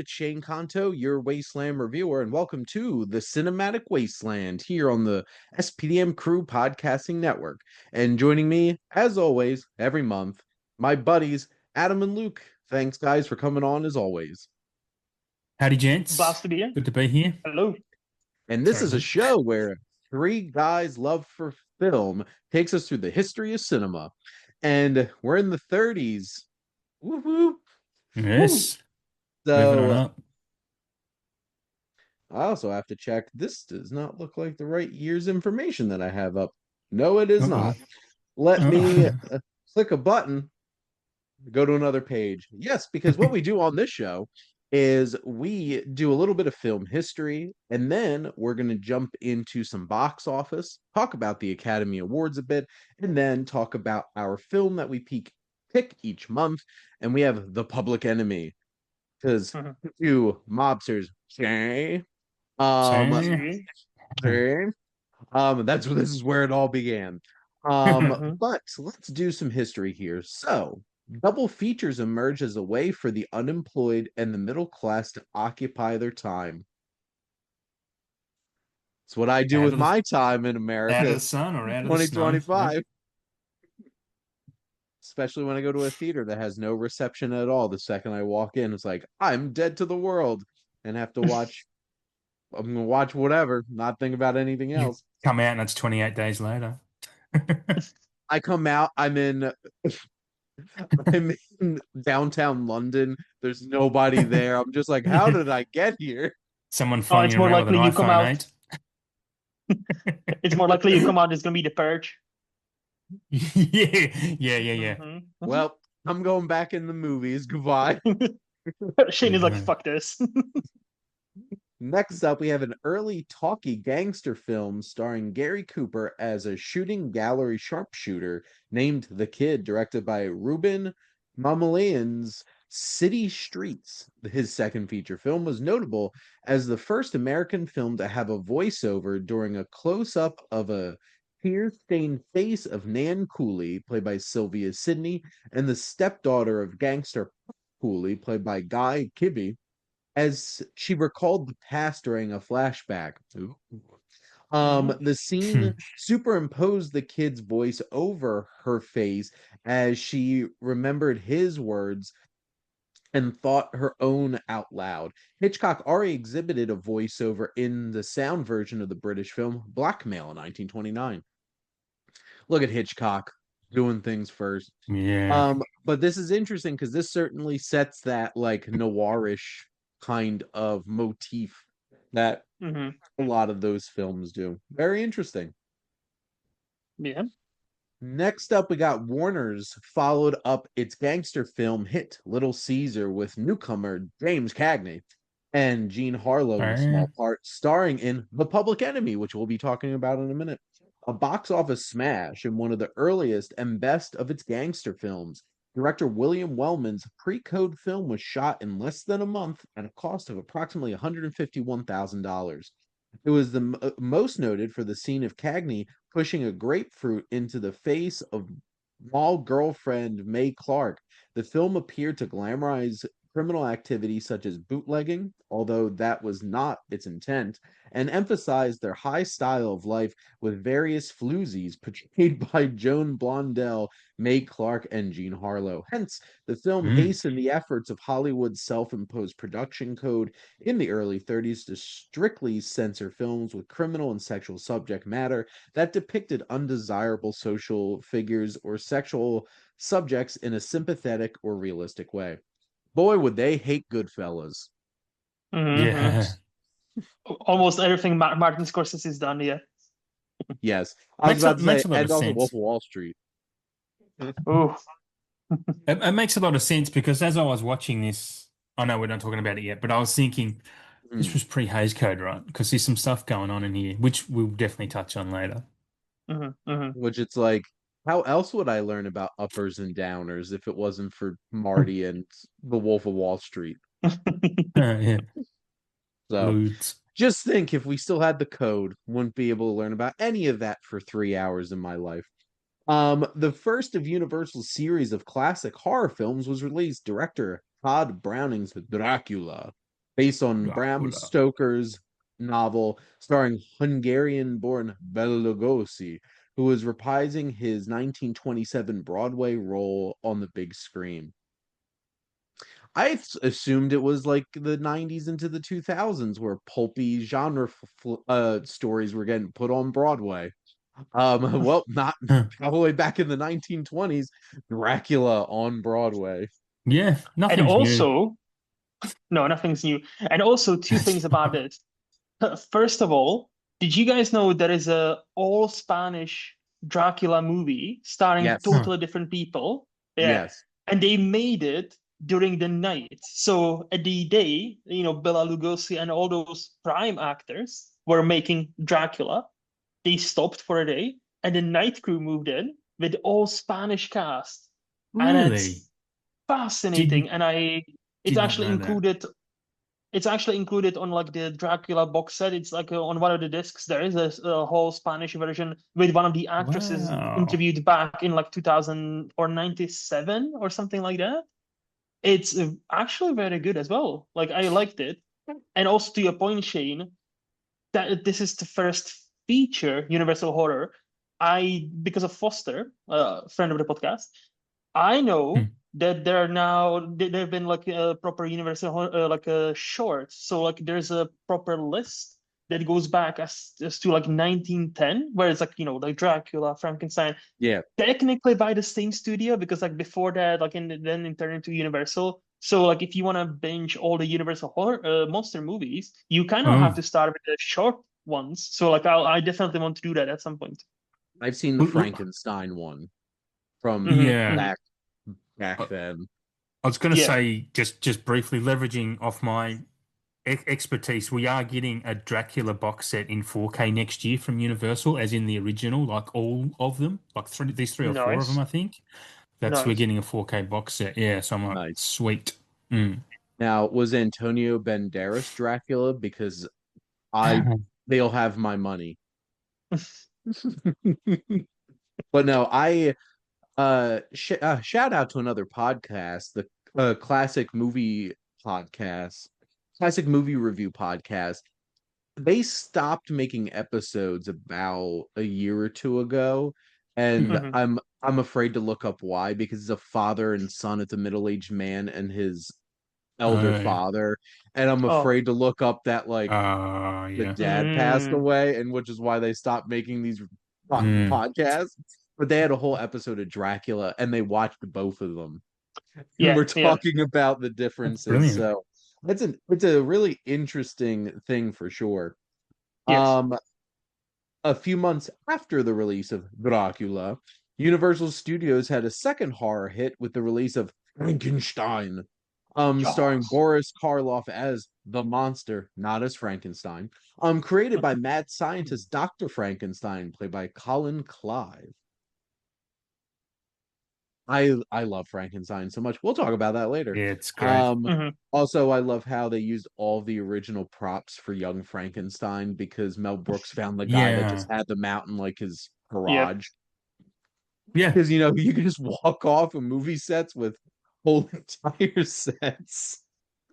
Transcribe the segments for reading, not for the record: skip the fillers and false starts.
it's Shane Kanto, your Wasteland reviewer, and welcome to the Cinematic Wasteland here on the SPDM Crew Podcasting Network. And joining me, as always, every month, my buddies Adam and Luke. Thanks, guys, for coming on as always. Howdy, gents. Blast to be here. Good to be here. Hello. And this Sorry, is a Luke. show where three guys' love for film takes us through the history of cinema. And we're in the 30s. Woohoo! Yes. Moving on So up. I also have to check. This does not look like the right year's information that I have up. No, it is Uh-oh. not. Let me Uh-oh. click a button, go to another page. Yes, because what we do on this show is we do a little bit of film history, and then we're going to jump into some box office, talk about the Academy Awards a bit, and then talk about our film that we pick each month. And we have The Public Enemy, because you mobsters, okay? Say. This is where it all began. But let's do some history here. So, double features emerge as a way for the unemployed and the middle class to occupy their time. It's what I do Out with of the, my time in out of America, the sun or out of the snow. 2025. Especially when I go to a theater that has no reception at all. The second I walk in, it's like, I'm dead to the world and have to watch. I'm gonna watch whatever, not think about anything You else. come out and it's 28 days later. I come out, I'm in downtown London. There's nobody there. I'm just like, how did I get here? Someone Oh, flying it's you more around with an likely you come iPhone out. 8. It's more likely you come out. It's gonna be the purge. Yeah. Well, I'm going back in the movies. Goodbye. Shane is like, fuck this. Next up, we have an early talkie gangster film starring Gary Cooper as a shooting gallery sharpshooter named The Kid, directed by Ruben Mamoulian's City Streets. His second feature film was notable as the first American film to have a voiceover during a close-up of a tear-stained face of Nan Cooley, played by Sylvia Sidney, and the stepdaughter of gangster Cooley, played by Guy Kibbe, as she recalled the past during a flashback. Ooh. The scene superimposed the kid's voice over her face as she remembered his words and thought her own out loud. Hitchcock already exhibited a voiceover in the sound version of the British film Blackmail in 1929. Look at Hitchcock doing things first. Yeah. But this is interesting because this certainly sets that like noirish kind of motif that hmm a lot of those films do. Very interesting. Yeah. Next up, we got Warner's followed up its gangster film hit Little Caesar with newcomer James Cagney and Jean Harlow in a small part, starring in The Public Enemy, which we'll be talking about in a minute. A box office smash and one of the earliest and best of its gangster films. Director William Wellman's pre-code film was shot in less than a month at a cost of approximately $151,000. It was the most noted for the scene of Cagney pushing a grapefruit into the face of mall girlfriend May Clark. The film appeared to glamorize criminal activity such as bootlegging, although that was not its intent, and emphasized their high style of life with various floozies portrayed by Joan Blondell, May Clark, and Jean Harlow. Hence, the film hastened the efforts of Hollywood's self-imposed production code in the early 30s to strictly censor films with criminal and sexual subject matter that depicted undesirable social figures or sexual subjects in a sympathetic or realistic way. Boy, would they hate Goodfellas. Yeah. Almost everything Martin Scorsese's done. Yeah. Yes. I was Makes about a, to makes say, a lot and of also Wolf sense. of Wall Street. Oh. It makes a lot of sense because as I was watching this, I know we're not talking about it yet, but I was thinking this was pre-Hays Code, right? Because there's some stuff going on in here, which we'll definitely touch on later. Which it's like, how else would I learn about uppers and downers if it wasn't for Marty and the Wolf of Wall Street? Yeah. So Ludes. just think if we still had the code, wouldn't be able to learn about any of that for 3 hours in my life. The first of Universal's series of classic horror films was released. Director Todd Browning's Dracula based on Bram Dracula. Stoker's novel starring Hungarian-born Bela Lugosi, who was reprising his 1927 Broadway role on the big screen. I assumed it was like the 90s into the 2000s where pulpy genre stories were getting put on Broadway. Well, not Huh. all the way back in the 1920s, Dracula on Broadway. Yeah, And nothing's new. also, no, nothing's new. And also, two things about it. First of all, did you guys know there is a all Spanish Dracula movie starring Yes, Huh. totally different people? Yeah. yes, And they made it during the night. So at the day, Bela Lugosi and all those prime actors were making Dracula. They stopped for a day, and the night crew moved in with all Spanish cast. And Really? it's fascinating. Did And it's did not actually know that. included it's actually included on like the Dracula box set. It's like on one of the discs. There is a whole Spanish version with one of the actresses Wow. interviewed back in like 2000 or 97 or something like that. It's actually very good as well. Like I liked it. And also to your point, Shane, that this is the first feature Universal Horror. Because of Foster, a friend of the podcast, I know Hmm. that there have been like a proper like a short. So like there's a proper list that goes back as to like 1910, where it's like like Dracula, Frankenstein, yeah. technically by the same studio because like before that, like then it turned into Universal. So like if you want to binge all the Universal horror monster movies, you kind of have Oh. to start with the short ones. So like I definitely want to do that at some point. I've seen the Frankenstein one from Hmm. Yeah. Hmm. back I then. I was going to Yeah. say, just briefly, leveraging off my expertise, we are getting a Dracula box set in 4K next year from Universal, as in the original, like all of them, like these three or four of them, Nice. I think. We're Nice. getting a 4K box set. Yeah, so I'm like, Nice. sweet. Mm. Now, was Antonio Banderas Dracula? Because I they'll have my money. But no, I shout out to another podcast, the podcast, classic movie review podcast. They stopped making episodes about a year or two ago, and Hmm. I'm afraid to look up why, because it's a father and son. It's a middle-aged man and his elder Oh, father, and I'm Oh. afraid to look up that like the yeah. dad passed Mm. away, and which is why they stopped making these Mm. podcasts. But they had a whole episode of Dracula, and they watched both of them, and Yeah. we're Yeah. talking about the That's differences. brilliant. So it's a really interesting thing for sure. Yes. Um, a few months after the release of Dracula, Universal Studios had a second horror hit with the release of Frankenstein, starring Yes. Boris Karloff as the monster, not as Frankenstein, created by mad scientist Dr. Frankenstein, played by Colin Clive. I love Frankenstein so much. We'll talk about that later. Yeah, it's great. Um, Hmm. Also, I love how they used all the original props for Young Frankenstein because Mel Brooks found the guy that just Yeah. had them out in like his Yep. garage. Yeah. Because you can just walk off of movie sets with whole entire sets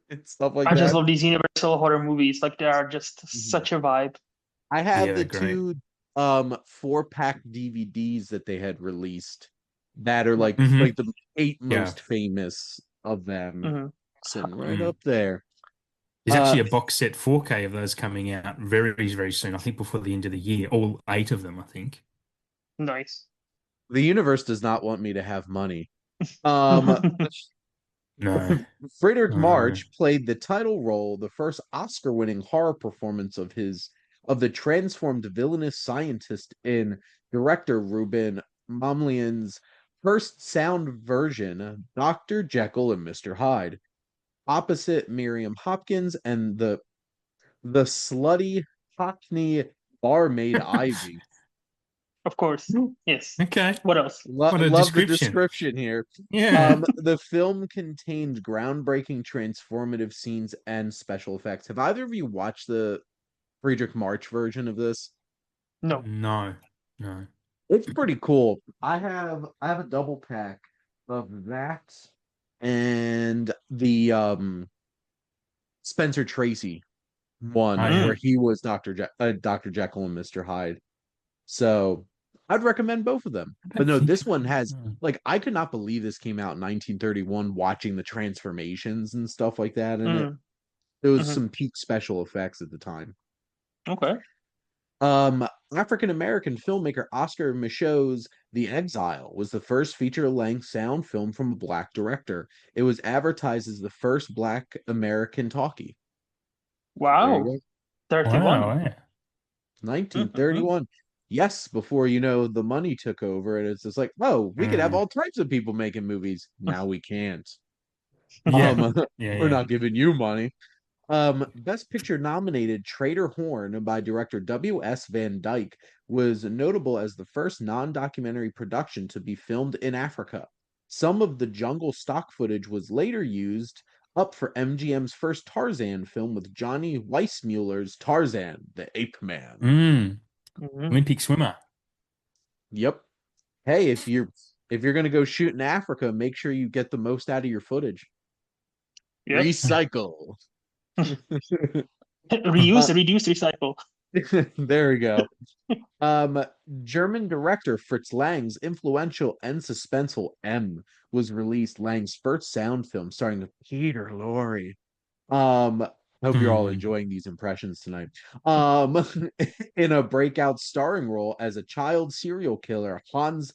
and stuff like I just that. love these Universal horror movies. Like they are just Mhm. such a vibe. I have Yeah, the they're great. two 4-pack DVDs that they had released that are Hmm. like the eight Yeah. most famous of them. Hmm. Sitting right Mm. up there. There's Uh actually a box set 4K of those coming out very soon. I think before the end of the year. All eight of them, I think. Nice. the universe does not want me to have money. Um No. Friedrich No. March played the title role, the first Oscar-winning horror performance of the transformed villainous scientist in director Ruben Mamlian's first sound version, Dr. Jekyll and Mr. Hyde, opposite Miriam Hopkins and the slutty Cockney barmaid Ivy. Of course. Yes. Okay. What else? What a Love the description. description here. Yeah. The film contained groundbreaking transformative scenes and special effects. Have either of you watched the Friedrich March version of this? No. No. No. It's pretty cool. I have a double pack of that and the Spencer Tracy one Oh yeah. where he was Dr. Jekyll and Mr. Hyde. So I'd recommend both of them. I But don't no, think this of one it. has like I could not believe this came out in 1931 watching the transformations and stuff like that in it. Mm, There was hmm. some peak special effects at the time. Okay. Um, African American filmmaker Oscar Michaud's The Exile was the first feature-length sound film from a black director. It was advertised as the first black American talkie. There you Wow. go. 31. Wow, yeah. 1931. Yes, before the money took over, and it's just like, oh, we could have Mm. all types of people making movies. Now we can't. Yeah. Um, Yeah, we're yeah. not giving you money. Best Picture nominated Trader Horn by director W.S. Van Dyke was notable as the first non-documentary production to be filmed in Africa. Some of the jungle stock footage was later used up for MGM's first Tarzan film with Johnny Weissmuller's Tarzan, the Ape Man. Mm. Hmm. Olympic swimmer. Yep. Hey, if you're gonna go shoot in Africa, make sure you get the most out of your footage. Yep. Recycle. Reuse, reduce, recycle. There we go. Um, German director Fritz Lang's influential and suspenseful M was released. Lang's first sound film starring Peter Lorre. I hope you're all Mm. enjoying these impressions tonight. Um, in a breakout starring role as a child serial killer, Hans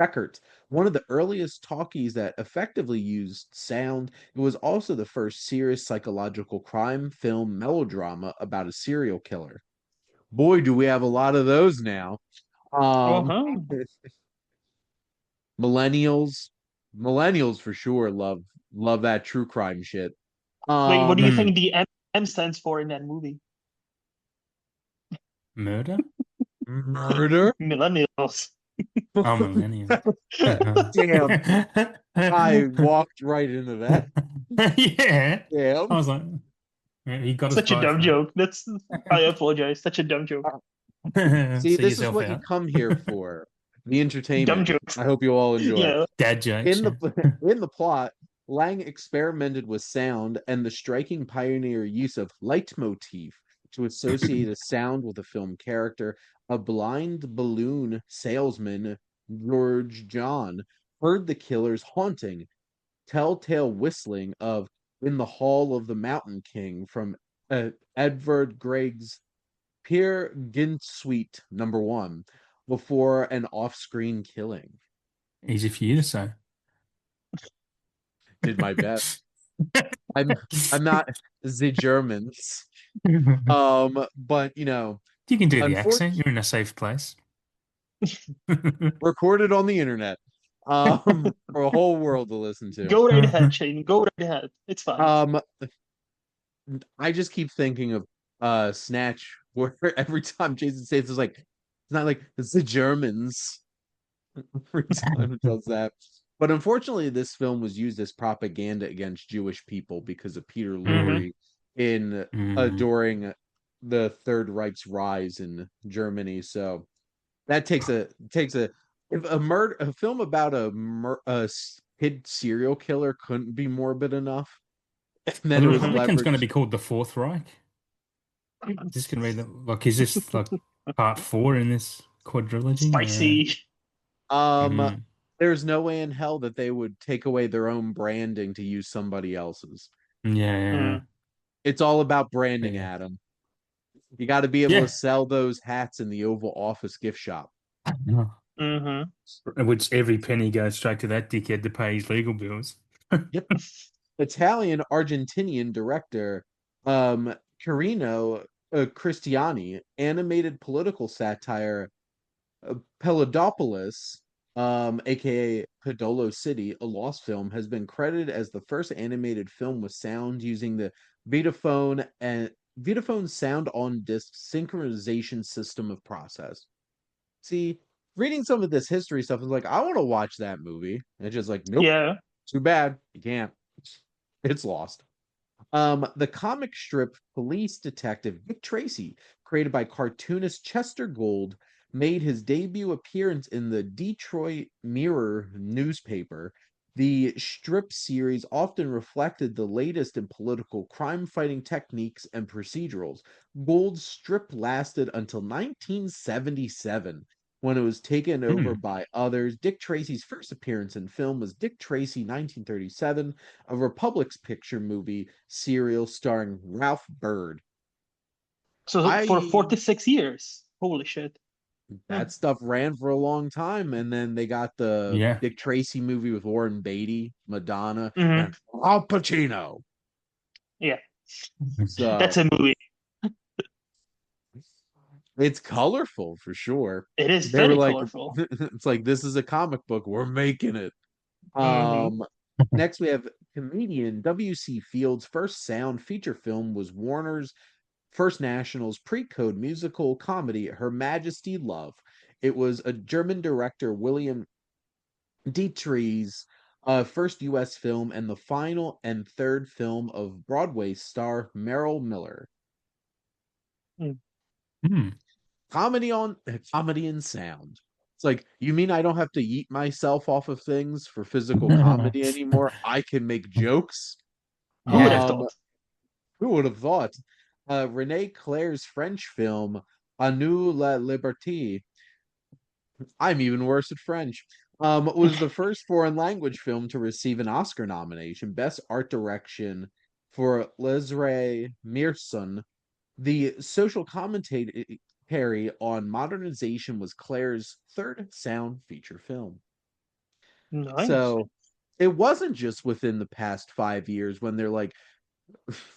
Beckert, one of the earliest talkies that effectively used sound. It was also the first serious psychological crime film melodrama about a serial killer. Boy, do we have a lot of those now. Um, Uh-huh. millennials, millennials for sure love that true crime shit. Wait, what do Um, you Mm. think the M stands for in that movie? Murder? murder. Millennials. Oh, millennium. Damn, I walked right into that. Yeah. Damn. I was like, yeah, he got us Such a both, dumb mate. joke. I apologize. Such a dumb joke. See, See this is yourself what you out. come here for. The Dumb entertainment. jokes. I hope you all enjoy. Yeah. Dad jokes, In yeah. the in the plot, Lang experimented with sound and the striking pioneer use of leitmotif to associate a sound with a film character. A blind balloon salesman, George John, heard the killer's haunting, telltale whistling of "In the Hall of the Mountain King" from Edvard Grieg's Peer Gynt Suite #1 before an off-screen killing. Easy for you to say. Did my best. I'm I'm not the Germans. You But can do the accent. unfortunately, You're in a safe place. recorded on the internet, for a whole world to listen to. Go right ahead, Shane. Go right ahead. It's fine. Um, I just keep thinking of Snatch, where every time Jason Statham is like, it's not like it's the Germans. Every time it does that. But unfortunately, this film was used as propaganda against Jewish people because of Peter Hmm. Lorre in Mm. during the Third Reich's rise in Germany. So that takes a if a film about kid serial killer couldn't be morbid enough, and Well, then the it was Republican's going to leveraged. be called the Fourth Reich. Is this going to be is this like part four in this quadrilogy? Spicy. Um, Mm. there's no way in hell that they would take away their own branding to use somebody else's. Yeah, yeah, Mm. It's all about branding, yeah. Adam. You got to be able to Yeah. sell those hats in the Oval Office gift shop. Yeah. Hmm. Which every penny goes straight to that dickhead to pay his legal bills. Yep. Italian Argentinian director Carino Cristiani animated political satire Pelodopoulos, aka Podolo City, a lost film, has been credited as the first animated film with sound using the Vitaphone sound on disc synchronization system of process. See, reading some of this history stuff is like, I want to watch that movie. And it's just like, nope, Yeah. too bad. You can't. It's lost. The comic strip police detective Dick Tracy, created by cartoonist Chester Gould, made his debut appearance in the Detroit Mirror newspaper. The strip series often reflected the latest in political crime fighting techniques and procedurals. Gold's strip lasted until 1977 when it was taken over Hmm. by others. Dick Tracy's first appearance in film was Dick Tracy 1937, a Republic's Picture movie serial starring Ralph Bird. So for I 46 years. Holy shit. Huh. That stuff ran for a long time, and then they got the Yeah. Dick Tracy movie with Warren Beatty, Madonna, Hmm. and Al Pacino. Yeah, that's So a movie. it's colorful for sure. It is They were very like, colorful. it's like this is a comic book. We're making it. Hmm. Um, Next we have comedian W.C. Fields' first sound feature film was Warner's First National's pre-code musical comedy Her Majesty Love. It was a German director William Dietrich's first U.S. film and the final and third film of Broadway star Merrill Miller. Hmm. Comedy and sound. It's like, you mean I don't have to yeet myself off of things for physical comedy anymore? I can make jokes. Who would have Yeah. Um, thought? who would have thought? Rene Clair's French film A Nous la Liberté. I'm even worse at French. Was the first foreign language film to receive an Oscar nomination, Best Art Direction for Leslie Meerson. The social commentary on modernization was Claire's third sound feature film. Nice. So it wasn't just within the past 5 years when they're like,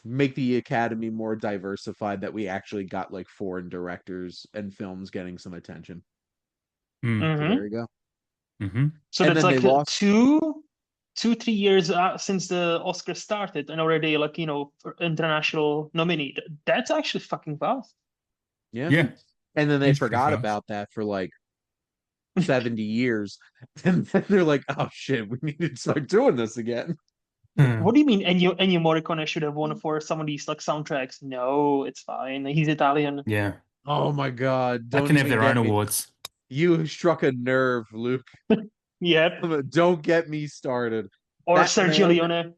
make the Academy more diversified that we actually got like foreign directors and films getting some attention. Hmm. So Hmm. there you go. Hmm. So And that's then they like lost. 2, 3 years since the Oscar started, and already like for international nominee. That's actually fucking fast. Yeah. Yeah. And then they It's pretty forgot fast. about that for like 70 years. And then they're like, oh shit, we need to start doing this again. Hmm. What do you mean? Ennio Morricone should have won for some of these like soundtracks. No, it's fine. He's Italian. Yeah. Oh my God. They Don't can have even their own get me. awards. You struck a nerve, Luke. Yep. Don't get me started. Or That Sergio man, Leone.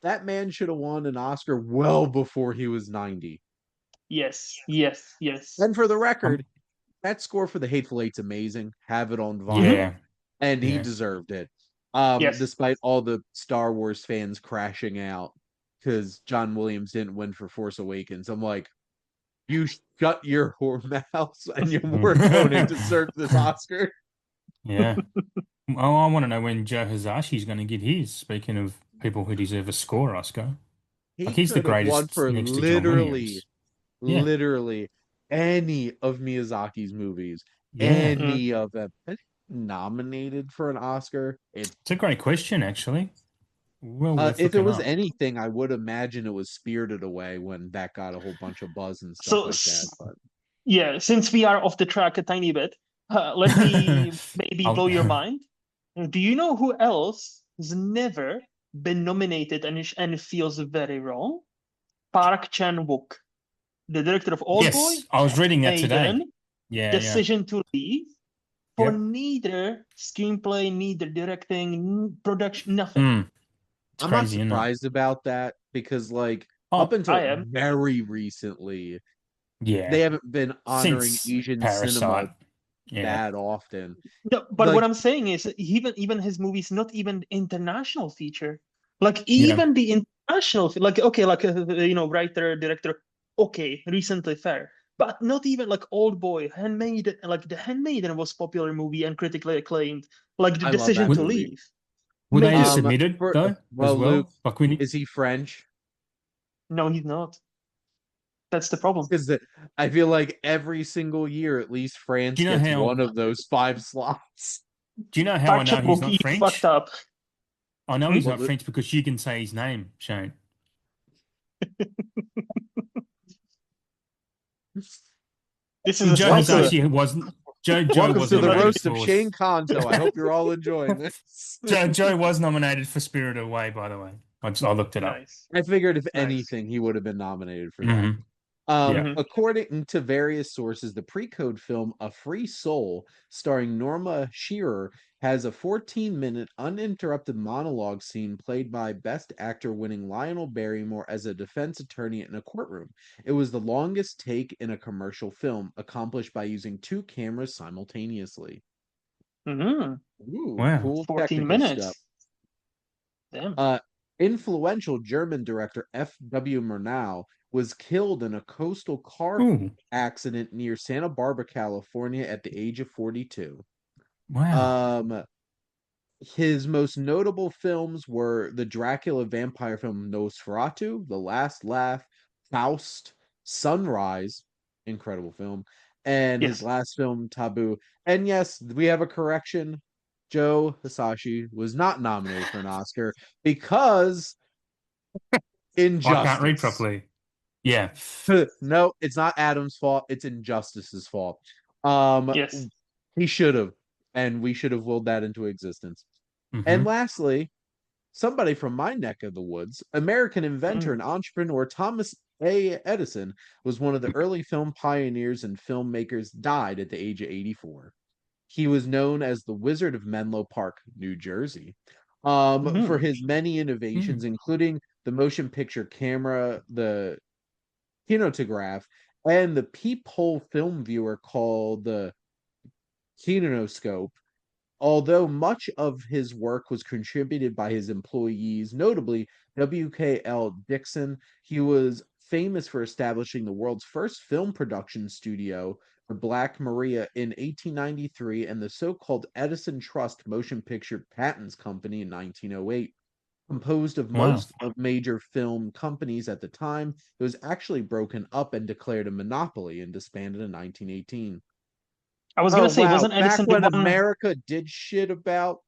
that man should have won an Oscar well before he was 90. Yes, yes, yes. And for the record, Um, that score for The Hateful Eight's amazing. Have it on vinyl. Hmm. yeah. And he Yeah. deserved it. Yes. Despite all the Star Wars fans crashing out because John Williams didn't win for Force Awakens. I'm like, you shut your whore mouth and your Morricone deserved this Oscar. Yeah. Oh, I want to know when Joe Hisashi's going to get his. Speaking of people who deserve a score Oscar, like He he's the could have won greatest for next to John literally, Williams. Yeah. literally any of Miyazaki's movies, Yeah. Mm. any of them. Nominated for an Oscar. It's a great question, actually. Well worth If it looking was up. anything, I would imagine it was Spirited Away when that got a whole bunch of buzz and stuff So like that. But yeah, since we are off the track a tiny bit, let me maybe blow your I'll- mind. Do you know who else has never been nominated and feels very wrong? Park Chan-wook, the director of Oldboy, Yes, I was reading that today. Maiden, Yeah, yeah. Decision to Leave, for Yep. neither screenplay, neither directing, production, nothing. Mm, it's I'm not crazy, isn't it? surprised about that because, like, up Oh, until I am. very recently, they yeah. haven't been honoring Since Asian cinema Parasite. Yeah. that often. No, but what Like, I'm saying is even his movies, not even international feature. Like Yeah. even the international, like okay, like writer, director, okay, recently fair, but not even like Old Boy, Handmaiden. Like the Handmaiden was popular movie and critically acclaimed. Like the I love Decision that to Would movie. Leave, were they amazing. submitted For though as well, Luke, well? Like we need, is he French? No, he's not. That's the problem. Because I feel like every single year, at least do France you know gets how one of those 5 slots. do you know how I Park know he's Chan-wook, not you fucked French? up. I know Hmm? he's What, not Luke? French because you can say his name, Shane. This is And a Joe spicy Welcome to one. Hisashi wasn't Joe welcome was to the Right. nominated roast of for Shane Kanto. I hope you're all enjoying this. Joe was nominated for Spirited Away, by the way. I looked it up. Nice, I figured if nice. anything, he would have been nominated for that. Hmm. Yeah. According to various sources, the pre-code film A Free Soul, starring Norma Shearer, has a 14-minute uninterrupted monologue scene played by Best Actor winning Lionel Barrymore as a defense attorney in a courtroom. It was the longest take in a commercial film, accomplished by using 2 cameras simultaneously. Mm-hmm. Ooh, Wow. cool 14 technical stuff. minutes. Damn. Influential German director F.W. Murnau was killed in a coastal car Ooh. accident near Santa Barbara, California at the age of 42. Wow. Um, his most notable films were the Dracula vampire film Nosferatu, The Last Laugh, Faust, Sunrise, incredible film, and his Yes. last film Taboo. And yes, we have a correction. Joe Hisashi was not nominated for an Oscar because I can't read Injustice. properly. Yeah. No, it's not Adam's fault. It's Injustice's fault. Um, Yes. he should have, and we should have willed that into existence. And Hmm. lastly, somebody from my neck of the woods, American inventor Mm. and entrepreneur Thomas A. Edison was one of the early film pioneers and filmmakers, died at the age of 84. He was known as the Wizard of Menlo Park, New Jersey, for Mm-hmm. his many innovations, including the motion picture camera, the kinetograph, and the peephole film viewer called the kinenoscope. Although much of his work was contributed by his employees, notably W.K.L. Dixon, he was famous for establishing the world's first film production studio for Black Maria in 1893 and the so-called Edison Trust Motion Picture Patents Company in 1908. Composed of Wow. most of major film companies at the time, it was actually broken up and declared a monopoly and disbanded in 1918. I was Oh gonna say, wow, wasn't back Edison the when one America did shit about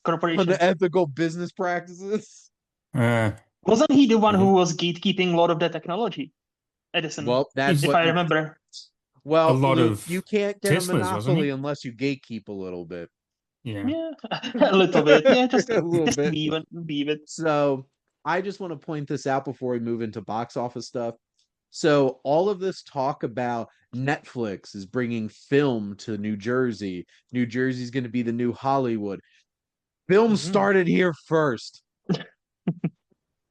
corporation? unethical business practices. Uh, Wasn't he the one yeah. who was gatekeeping a lot of the technology? Edison, Well, that's He's if what I remember. a well, lot Luke, you of can't get a Teslas, wasn't monopoly he? unless you gatekeep a little bit. Yeah. Yeah, a little bit. Yeah, A little just bit. be even, be it. So I just want to point this out before we move into box office stuff. So all of this talk about Netflix is bringing film to New Jersey. New Jersey's going to be the new Hollywood. Film Hmm. started here first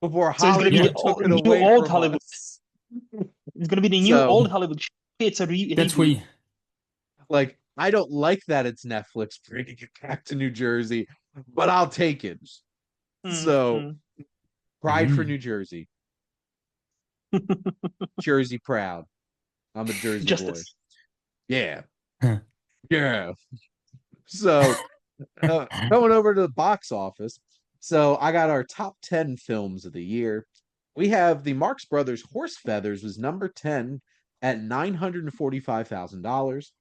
before So it's gonna be Yeah. the Hollywood took it new away old from Hollywood. us. It's gonna be the new So, old Hollywood. It's a That's reboot. we. like, I don't like that it's Netflix bringing it back to New Jersey, but I'll take it. So, Mm-hmm. pride for New Jersey. Jersey proud. I'm a Jersey boy. Justice. Yeah. Yeah. So, going over to the box office. So, I got our top 10 films of the year. We have the Marx Brothers Horse Feathers was number 10 at $945,000.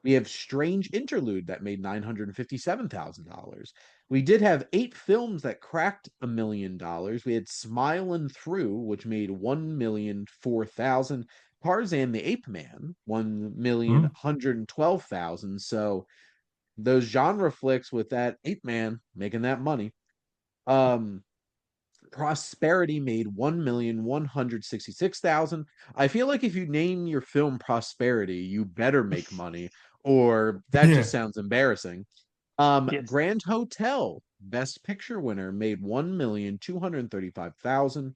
We have Strange Interlude that made $957,000. We did have 8 films that cracked $1 million. We had Smilin' Through, which made 1,004,000. Tarzan the Ape Man, 1,112,000. So those genre flicks with that ape man making that money. Um, Prosperity made 1,166,000. I feel like if you name your film Prosperity, you better make money, or that Yeah. just sounds embarrassing. Yes. Grand Hotel, Best Picture winner, made 1,235,000.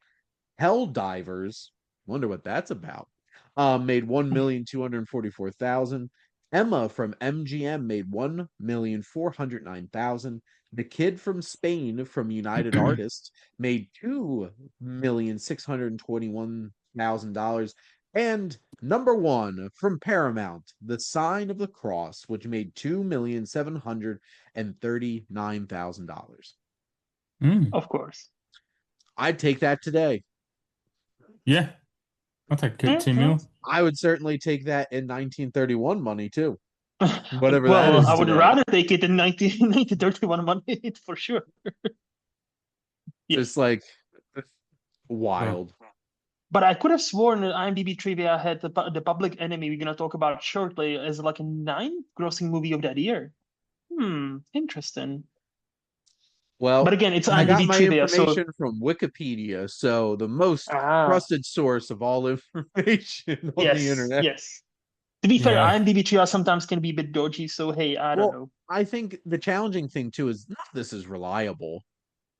Hell Divers, wonder what that's about. Made 1,244,000. Emma from MGM made 1,409,000. The Kid from Spain from United Artists made $2,621,000. And number one from Paramount, The Sign of the Cross, which made $2,739,000. Mm. Of course. I'd take that today. Yeah. I'll take good 2 Mhm. mil. I would certainly take that in 1931 money too, whatever that Well, is I would today. rather take it in 1931 money for sure. Just Yes. like Oh. wild. But I could have sworn that IMDb trivia had the Public Enemy we're gonna talk about shortly as like a 9th grossing movie of that year. Interesting. But Well, again, it's I got IMDb my trivia, so information from Wikipedia, so the most ah, trusted source of all information on the yes, internet. yes. To be fair, Yeah. IMDb trivia sometimes can be a bit dodgy, so hey, I don't Well, know. I think the challenging thing too is not this is reliable.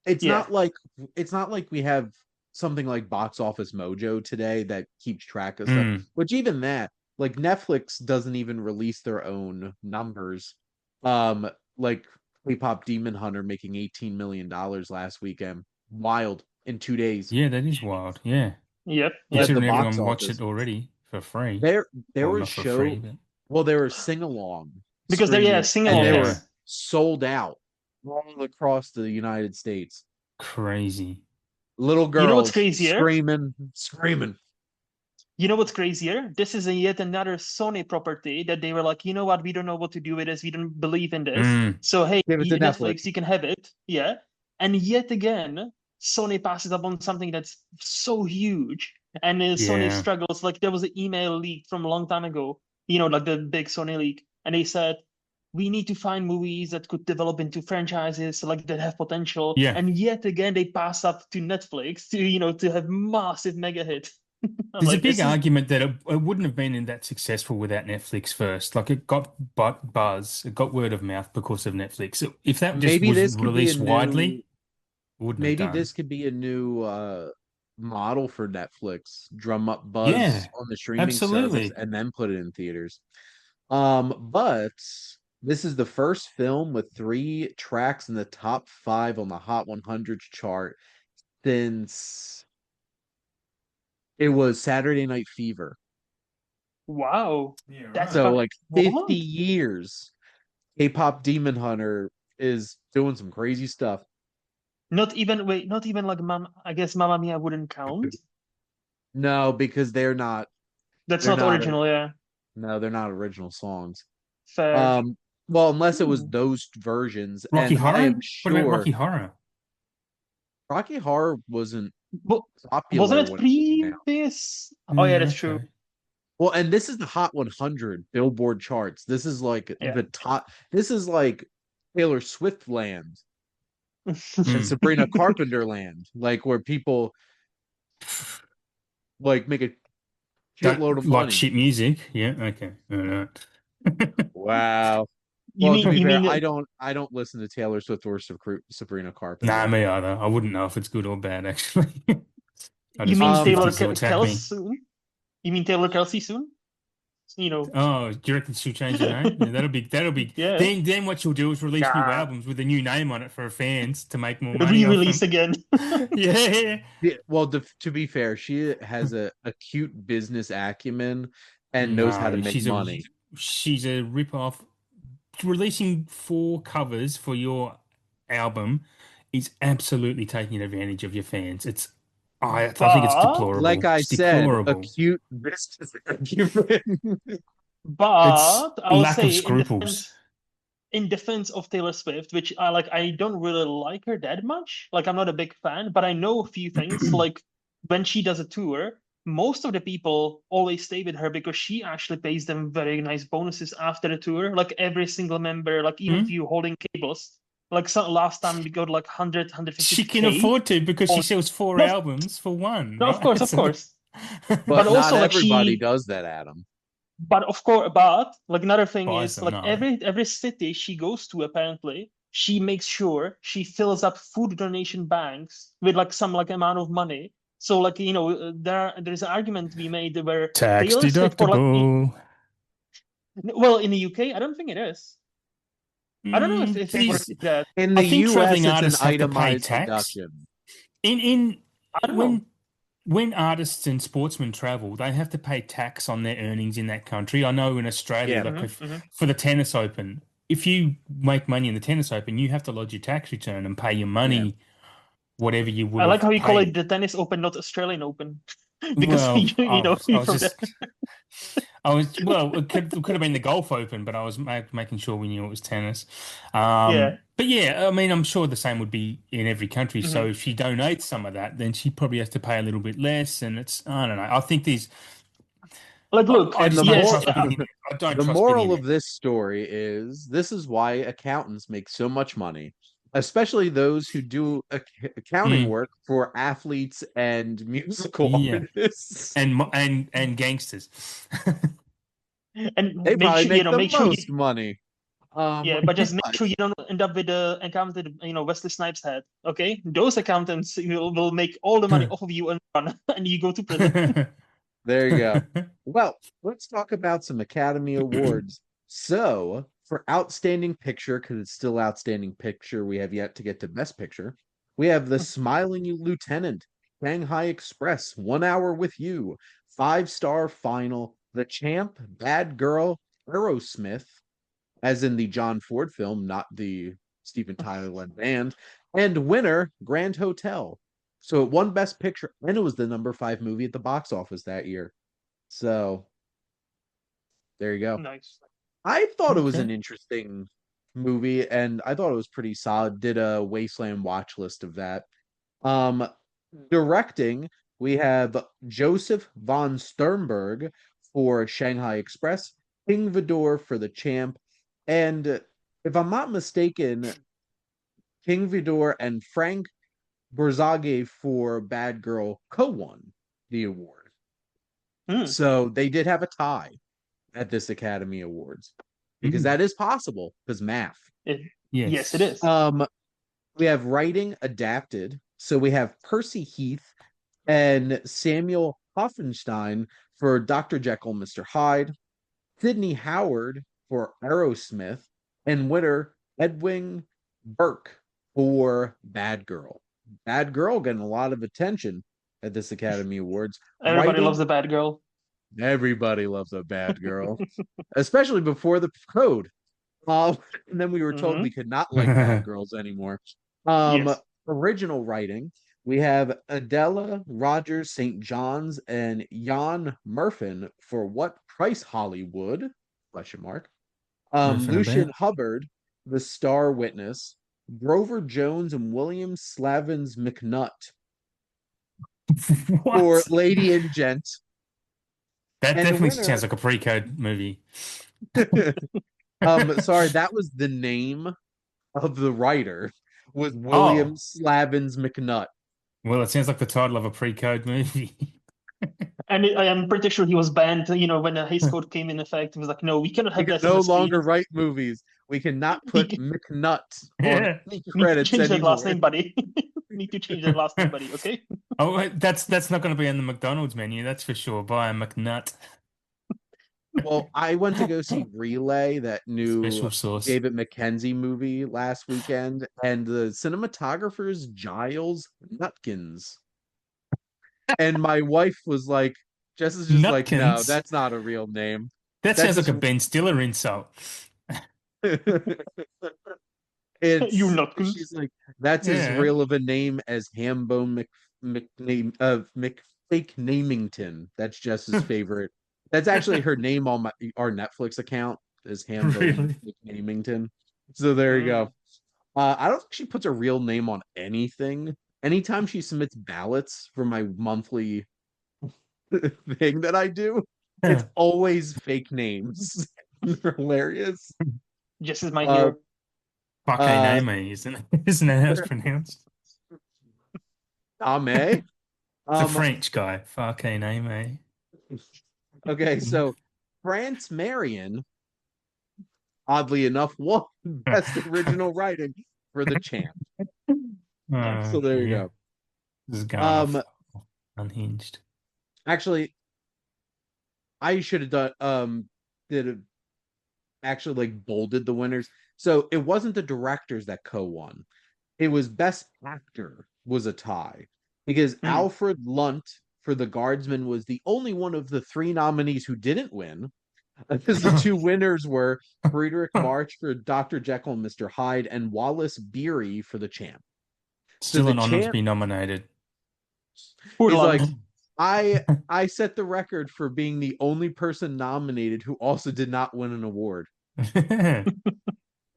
It's Yeah. not like it's not like we have something like Box Office Mojo today that keeps track of stuff. Mm. Which even that, like Netflix doesn't even release their own numbers. Like K-pop Demon Hunter making $18 million last weekend. Wild in 2 days. Yeah, that is wild. Yeah. Yep. Yep. Led the Considering box everyone watched office. it already for free. There Well, were not for free, show but well, there were sing-along Because they're yeah, screenings and they were yeah. sing-alongs. sold out all across the United States. Crazy. Little You know what's girls crazier? screaming. You know what's crazier? This is a yet another Sony property that they were like, you know what, we don't know what to do with this. We don't believe in this. Mm. So hey, Give it to Netflix. Netflix, you can have it. Yeah. And yet again, Sony passes up on something that's so huge. And Sony Yeah. struggles. Like there was an email leak from a long time ago, you know, like the big Sony leak. And they said, we need to find movies that could develop into franchises like that have potential. Yeah. And yet again, they pass up to Netflix to, you know, to have massive mega hit. I'm There's a like, big this is argument that it wouldn't have been that successful without Netflix first. Like it got buzz, it got word of mouth because of Netflix. So if that just Maybe was this could be a released new widely, it wouldn't have maybe done. this could be a new model for Netflix. Drum up buzz Yeah, on the streaming service absolutely. and then put it in theaters. But this is the first film with 3 tracks in the top 5 on the Hot 100 chart since it was Saturday Night Fever. wow. Yeah, That's right. So fuck like 50 what? years, K-pop Demon Hunter is doing some crazy stuff. Not even wait, not even like I guess Mamma Mia wouldn't count. No, because That's they're not not original, yeah. no, they're not original songs. Fair. Um, well, unless it was Hmm. those versions, Rocky and I Horror? am What about sure Rocky Horror? Rocky Horror wasn't But wasn't popular it when it came pre out. this? Oh yeah, Mm, that's true. okay. Well, and this is the Hot 100 Billboard charts. This is like Yeah. the top. This is like Taylor Swift land and Mm. Sabrina Carpenter land, like where people like make a shitload Don't of like money. shit music. Yeah, okay. All right. Wow. You Well, to mean be you fair, mean I don't listen to Taylor Swift or Sabrina Nah, Carpenter. me either. I wouldn't know if it's good or bad, actually. I you just mean watch Um, 50 Cent attack me. Soon? You mean Taylor Kelsey soon? You know, Oh, do you reckon she'll change her name? Yeah, that'll be yeah. then what she'll do is release new Nah. albums with a new name on it for her fans to make more money off Re-release them. again. Yeah. yeah, well, to be fair, she has a acute business acumen and knows how to No, make money. she's a rip-off. Releasing 4 covers for your album is absolutely taking advantage of your fans. I think it's But Like deplorable. I It's said, deplorable. acute business acumen. It's I'll lack of say scruples. in defense of Taylor Swift, which I like, I don't really like her that much. Like, I'm not a big fan, but I know a few things. Like, when she does a tour, most of the people always stay with her because she actually pays them very nice bonuses after the tour. Like, every single member, like, even if Hmm? you holding cables, like, last time we got like 100, She can 150K. afford to because she On, sells 4 albums for one, no, of right? course, of course. But But not also, like, everybody does that, Adam. but of course, but like another thing Buys is them, like no. every city she goes to, apparently she makes sure she fills up food donation banks with like some like amount of money. So like you know there's an argument to be made where Tax Taylor Swift for like deductible. well in the UK I don't think it is. I don't know if it works These, like that. In I the think US, traveling it's an artists have to pay itemized tax. deduction. In I don't know. when artists and sportsmen travel, they have to pay tax on their earnings in that country. I know in Australia, Yeah. like Hmm. if, Hmm. for the tennis open, if you make money in the tennis open, you have to lodge your tax return and pay your Yeah. money, whatever you would I like how have you call it paid. the tennis open, not Australian Open, because Well, you know I you're was from there. just, well, it could have been the Golf Open, but I was making sure we knew it was tennis. Yeah. But yeah, I mean, I'm sure the same would be in every country. So Hmm. if she donates some of that, then she probably has to pay a little bit less. And I don't know. I think Like, look, I And just the don't yes, more trust billionaires. I don't the trust moral of billionaires. this story is this is why accountants make so much money. especially those who do accounting Mm, work for athletes and musical yeah, artists. and gangsters. And They make probably sure, you make know, the make sure most you, money. yeah, but just make But sure you don't end up with a accountant, you know, Wesley Snipes head. Okay, those accountants will make all the money off of you and run, and you go to prison. there you go. Well, let's talk about some Academy Awards. So, for Outstanding Picture, because it's still Outstanding Picture, we have yet to get to Best Picture. We have The Smiling Lieutenant, Shanghai Express, 1 Hour with You, five-star final, The Champ, Bad Girl, Aerosmith, as in the John Ford film, not the Steven Tyler led band, and winner, Grand Hotel. So it won Best Picture, and it was the number 5 movie at the box office that year. So there you go. Nice. I thought it was Okay. an interesting movie, and I thought it was pretty solid. Did a Wasteland watch list of that. Um, Directing, we have Joseph von Sternberg for Shanghai Express, King Vidor for The Champ, and if I'm not mistaken, King Vidor and Frank Borzage for Bad Girl co-won the award. Hmm. So they did have a tie at this Academy Awards because Mm, that is possible because math. It, yes, it yes. is. We have writing adapted. So we have Percy Heath and Samuel Hoffenstein for Dr. Jekyll, Mr. Hyde, Sidney Howard for Aerosmith, and winner Edwin Burke for Bad Girl. Bad Girl getting a lot of attention at this Academy Awards. Everybody Writing, loves a bad girl. everybody loves a bad girl, especially before the code. Uh, and then we were told we Hmm. could not like bad girls anymore. Um, Yes. Original writing, we have Adela Rogers St. John's and Jan Murfin for What Price Hollywood? Question mark. Nothing Lucian about. Hubbard, The Star Witness, Grover Jones and William Slavens McNutt for What? Lady and Gent, That and definitely sounds winner. like a pre-code movie. Sorry, that was the name of the writer was William Oh, Slavens McNutt. well, it sounds like the title of a pre-code movie. And I am pretty sure he was banned, you know, when the Hays Code came in effect. It was like, no, we cannot We have can that on no the longer screen. write movies. We cannot put You McNutt on Yeah. any need to credits change that last anymore. name, buddy. Need to change that last name, buddy. Okay. Oh, wait, that's not going to be on the McDonald's menu, that's for sure. Buy a McNut. Well, I went to go see Relay, that new Special sauce. David Mackenzie movie last weekend, and the cinematographer's Giles Nutkins. And my wife was like, Jess is just like, no, Nutkins. that's not a real name. That That's sounds like just a Ben Stiller insult. You it's nutkins. she's like, that's as Yeah. real of a name as Hambone McName of McFake Namington. That's Jess's favorite. That's actually her name on our Netflix account is Hambone Really? McNamington. So there you go. Mm. I don't think she puts a real name on anything. Anytime she submits ballots for my monthly thing that I do, it's always fake names. They're hilarious. Just as my Uh, hero. Fucking uh, name, isn't it? Isn't that how it's pronounced? Ame. It's a Um, French guy. Fucking name. okay, so France Marion, oddly enough, won Best Original Writing for The Champ. Nice. So there you Yeah. go. This is going Um, off unhinged. actually, I should have done did a, actually like bolded the winners. So it wasn't the directors that co-won. It was Best Actor was a tie because Mm. Alfred Lunt for The Guardsman was the only one of the 3 nominees who didn't win. Because the 2 winners were Friedrich March for Dr. Jekyll and Mr. Hyde and Wallace Beery for The Champ. So Still The an honor to Champ be nominated. Poor is like, Lund. I set the record for being the only person nominated who also did not win an award.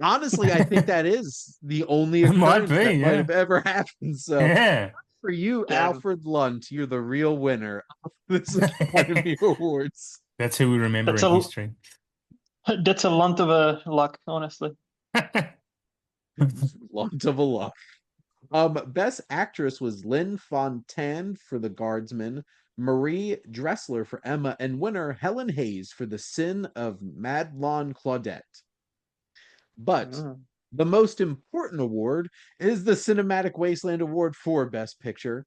Honestly, I think that is the only It might occurrence be, that might yeah. have ever happened. So Yeah. for you, Damn. Alfred Lunt, you're the real winner of this Academy Awards. That's who we remember That's in a history. that's a Lund of a luck, honestly. Lot of a lot. Best actress was Lynn Fontaine for The Guardsman, Marie Dressler for Emma, and winner Helen Hayes for The Sin of Madelon Claudette. But Mm. the most important award is the Cinematic Wasteland Award for Best Picture.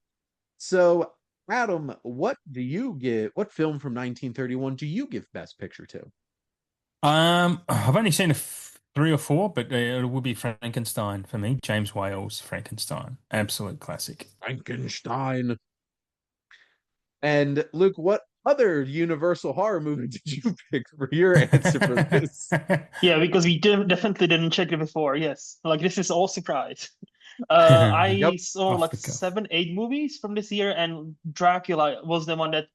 So, Adam, what film from 1931 do you give Best Picture to? I've only seen three or four, but it would be Frankenstein for me. James Whale's Frankenstein, absolute classic. Frankenstein. And Luke, what other Universal horror movie did you pick for your answer for this? Yeah, because we definitely didn't check it before. Yes, like this is all surprise. Yep. I saw Off like the cuff. 7, 8 movies from this year, and Dracula was the one that,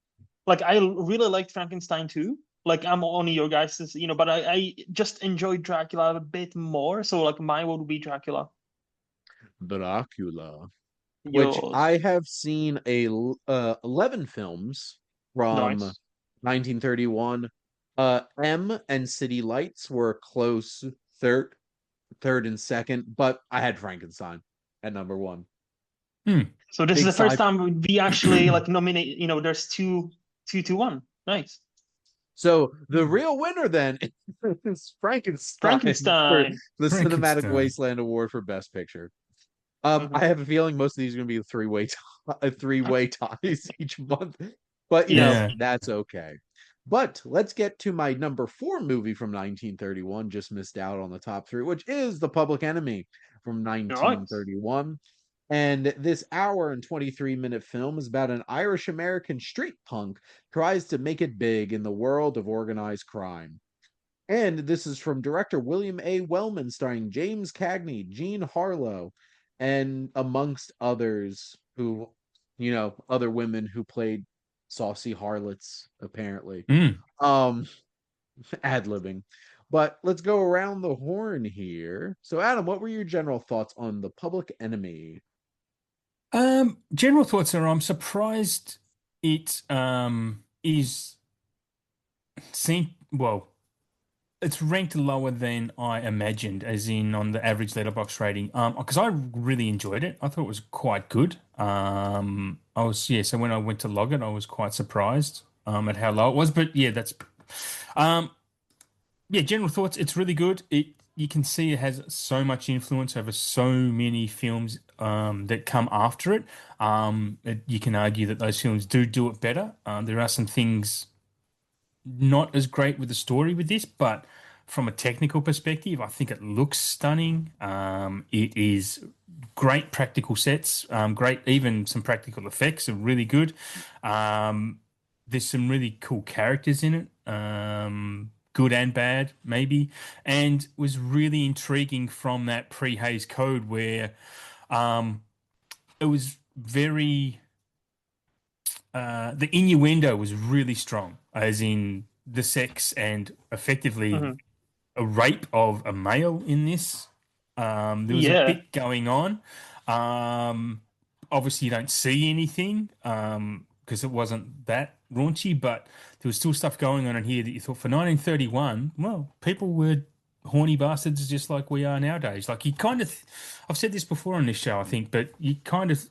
like, I really liked Frankenstein too. Like, I'm only your guys's, but I just enjoyed Dracula a bit more. So, like, my vote would be Dracula. Dracula, which Yours. I have seen 11 films from Nice. 1931. M and City Lights were close third and second, but I had Frankenstein at number one. Hmm. So this is Big the first sci. time we actually like nominate. There's two to one. Nice. So the real winner then is Frankenstein for Frankenstein. the Cinematic Frankenstein. Wasteland Award for Best Picture. Mhm. I have a feeling most of these are going to be three-way ties each month, but Yes. Yeah. that's okay. But let's get to my number four movie from 1931. Just missed out on the top three, which is The Public Enemy from Nice. 1931. And this hour and 23-minute film is about an Irish American street punk tries to make it big in the world of organized crime. And this is from director William A. Wellman, starring James Cagney, Jean Harlow, and amongst others who, other women who played saucy harlots, apparently. Mm. Um, ad-libbing. But let's go around the horn here. So, Adam, what were your general thoughts on The Public Enemy? General thoughts are I'm surprised it is seen well, it's ranked lower than I imagined, as in on the average letterbox rating. Because I really enjoyed it. I thought it was quite good. So when I went to log it, I was quite surprised at how low it was. But yeah, um general thoughts. It's really good. You can see it has so much influence over so many films that come after it. You can argue that those films do it better. There are some things not as great with the story with this, but from a technical perspective, I think it looks stunning. It is great practical sets, great, even some practical effects are really good. Um, there's some really cool characters in it, good and bad, maybe, and was really intriguing from that pre-Hays Code where um, it was very the innuendo was really strong, as in the sex and effectively Mhm. a rape of a male in this. There was a Yeah. bit going on. Um, Obviously, you don't see anything because it wasn't that raunchy, but there was still stuff going on in here that you thought for 1931, well, people were horny bastards just like we are nowadays. Like you kind of, I've said this before on this show, I think, but you kind of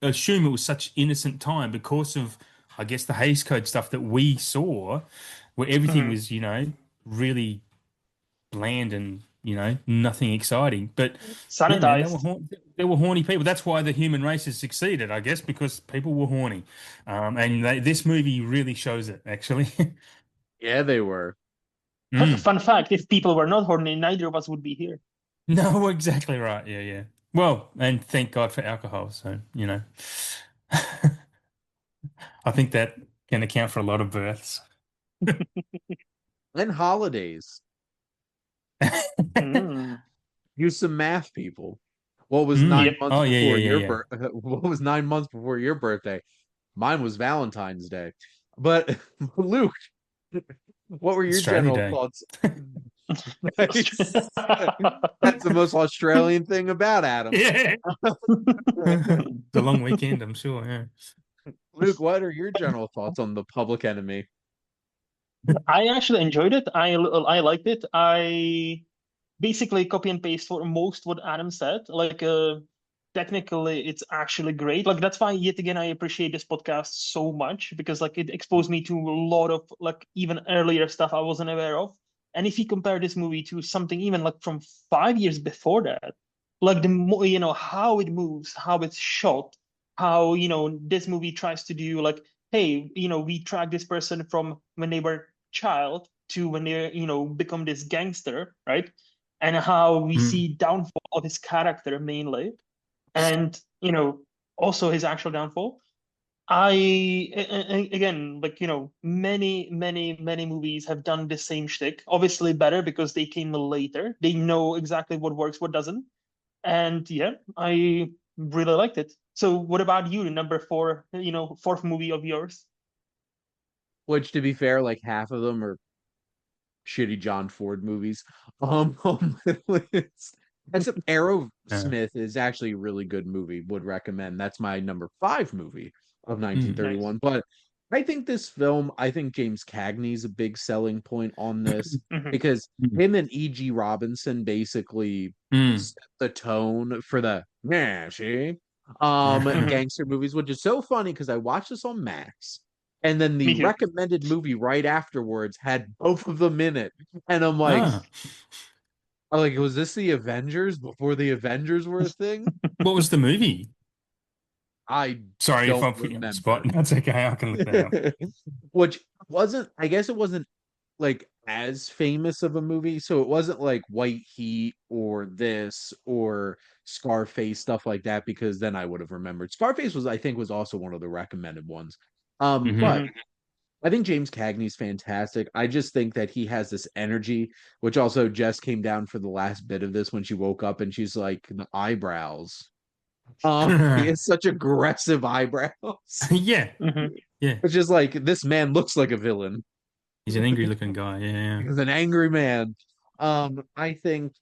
assume it was such innocent time because of, I guess, the Hays Code stuff that we saw, where everything Mhm. was, really bland and nothing exciting. But yeah, man, Sanitized. they were horny people. That's why the human race has succeeded, I guess, because people were horny. And this movie really shows it, actually. Yeah, they were. Mm. Fun fact: if people were not horny, neither of us would be here. No, exactly right. Yeah, yeah. Well, and thank God for alcohol. So, I think that can account for a lot of births. And holidays. Mm. Use some math, people. What was Mm. Yep. 9 months Oh, yeah, yeah, before yeah, your yeah. birth? What was 9 months before your birthday? Mine was Valentine's Day. But Luke, what were your Australia general Day. thoughts? Nice. That's the most Australian thing about Adam. Yeah. The long weekend, I'm sure. Yeah. Luke, what are your general thoughts on The Public Enemy? I actually enjoyed it. I liked it. I basically copy and paste for most what Adam said. Like technically it's actually great. Like that's why yet again I appreciate this podcast so much, because like it exposed me to a lot of like even earlier stuff I wasn't aware of. And if you compare this movie to something even like from 5 years before that, like how it moves, how it's shot, how this movie tries to do like, hey, we track this person from when they were child to when they become this gangster, right? And how we Mm. see downfall of his character mainly, and also his actual downfall. Again, like many movies have done the same shtick, obviously better because they came later, they know exactly what works, what doesn't. And yeah, I really liked it. So what about you, number four, fourth movie of yours? Which, to be fair, like half of them are shitty John Ford movies. It's, except Yeah. Aerosmith is actually a really good movie. Would recommend. That's my number five movie of Mm. Nice. 1931. But I think this film, I think James Cagney's a big selling point on this Hmm. because Mm. him and E.G. Robinson basically Mm. set the tone for the see Hmm. gangster movies, which is so funny because I watched this on Max. And then the Me too. recommended movie right afterwards had both of them in it. And Ah. I'm like, was this the Avengers before the Avengers were a thing? What was the movie? I Sorry if don't I put you on the spot. remember. That's okay. I can look that up. Which wasn't, I guess it wasn't like as famous of a movie. So it wasn't like White Heat or this or Scarface, stuff like that, because then I would have remembered. Scarface was, I think, was also one of the recommended ones. Hmm. But Hmm. I think James Cagney's fantastic. I just think that he has this energy, which also Jess came down for the last bit of this when she woke up and she's like, the eyebrows. He has such aggressive eyebrows. Yeah. Hmm. Yeah. It's just like this man looks like a villain. He's an angry looking guy. Yeah. He's an angry man. Um, I think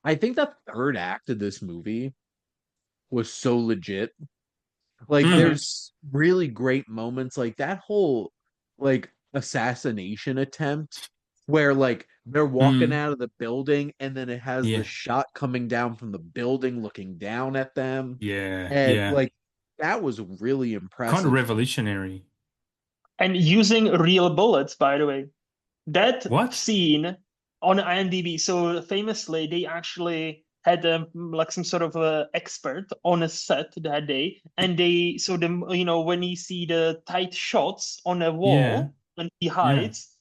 I think the third act of this movie was so legit. Like Mm. Hmm. there's really great moments like that whole like assassination attempt where like they're walking Mm. out of the building and then it has the Yeah. shot coming down from the building looking down at them, Yeah. and Yeah. like that was really Kind of impressive. revolutionary. And using real bullets, by the way. That What? scene on IMDb. So famously, they actually had like some sort of expert on a set that day, and they so the when you see the tight shots on a Yeah. wall when he Yeah. hides,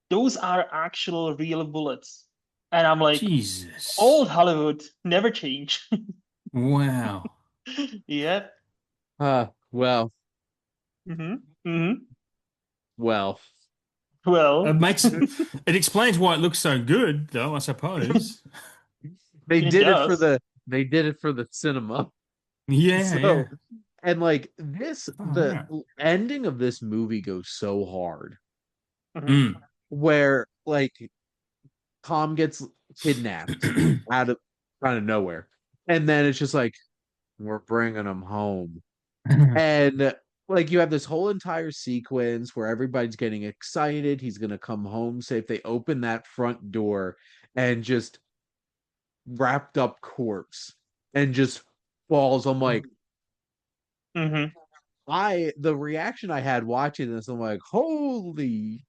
those are actual real bullets. And I'm like, Jesus. old Hollywood never change. Wow. Yeah. Well, Hmm. Hmm. well, It Well, makes it explains why it looks so good, though, I suppose. they it did it for does. the cinema. Yeah, So, yeah. and like Oh, the yeah. ending of this movie goes so hard Hmm. Mm. where like Tom gets kidnapped out of nowhere. And then it's just like, we're bringing him home. And like you have this whole entire sequence where everybody's getting excited. He's going to come home safe. They open that front door and just wrapped up corpse and just falls. I'm like, Hmm. the reaction I had watching this, I'm like, holy,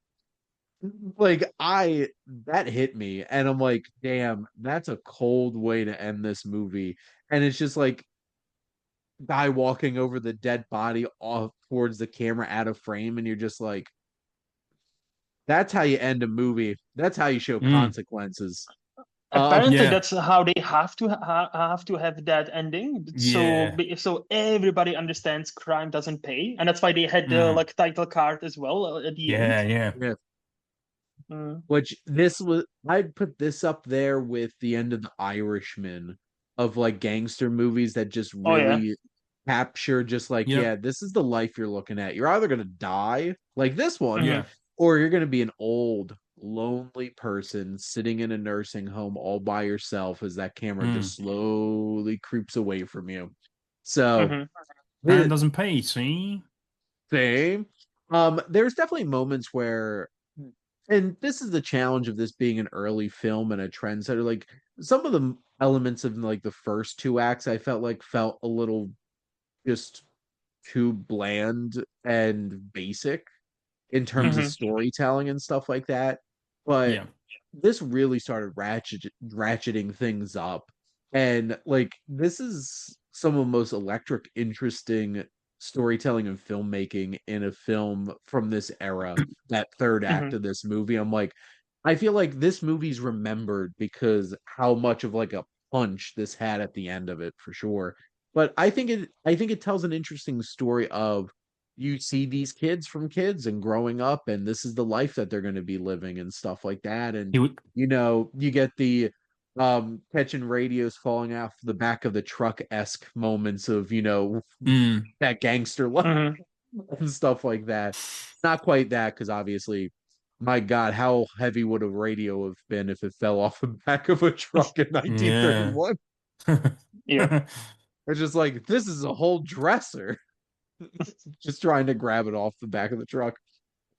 like that hit me, and I'm like, damn, that's a cold way to end this movie. And it's just like guy walking over the dead body off towards the camera out of frame, and you're just like, that's how you end a movie. That's how you show Mm. consequences. Apparently Yeah. that's how they have to have that ending, so Yeah. so everybody understands crime doesn't pay, and that's why they had the Mm. like title card as well at the Yeah, end. yeah. Yeah, Mm. which this was, I'd put this up there with the end of The Irishman, of like gangster movies that just Oh yeah. really capture just like, Yep. yeah, this is the life you're looking at. You're either gonna die like this one, Hmm. Yeah. or you're gonna be an old, lonely person sitting in a nursing home all by yourself as that camera Mm. just slowly creeps away from you. So Hmm. Crime the doesn't pay, see? same. There's definitely moments where and this is the challenge of this being an early film and a trendsetter. Like some of the elements of like the first two acts, I felt like felt a little just too bland and basic in terms of Hmm. storytelling and stuff like that. But Yeah. this really started ratcheting things up. And like this is some of the most electric, interesting storytelling and filmmaking in a film from this era, that third act Hmm. of this movie. I'm like, I feel like this movie's remembered because how much of like a punch this had at the end of it for sure. But I think it tells an interesting story of you see these kids from kids and growing up and this is the life that they're going to be living and stuff like that. And He would. you get the catching radios falling off the back of the truck-esque moments of Mm, that gangster life Hmm. and stuff like that. Not quite that, because obviously, my God, how heavy would a radio have been if it fell off the back of a truck in yeah. 1931? Yeah. It's just like, this is a whole dresser. Just trying to grab it off the back of the truck.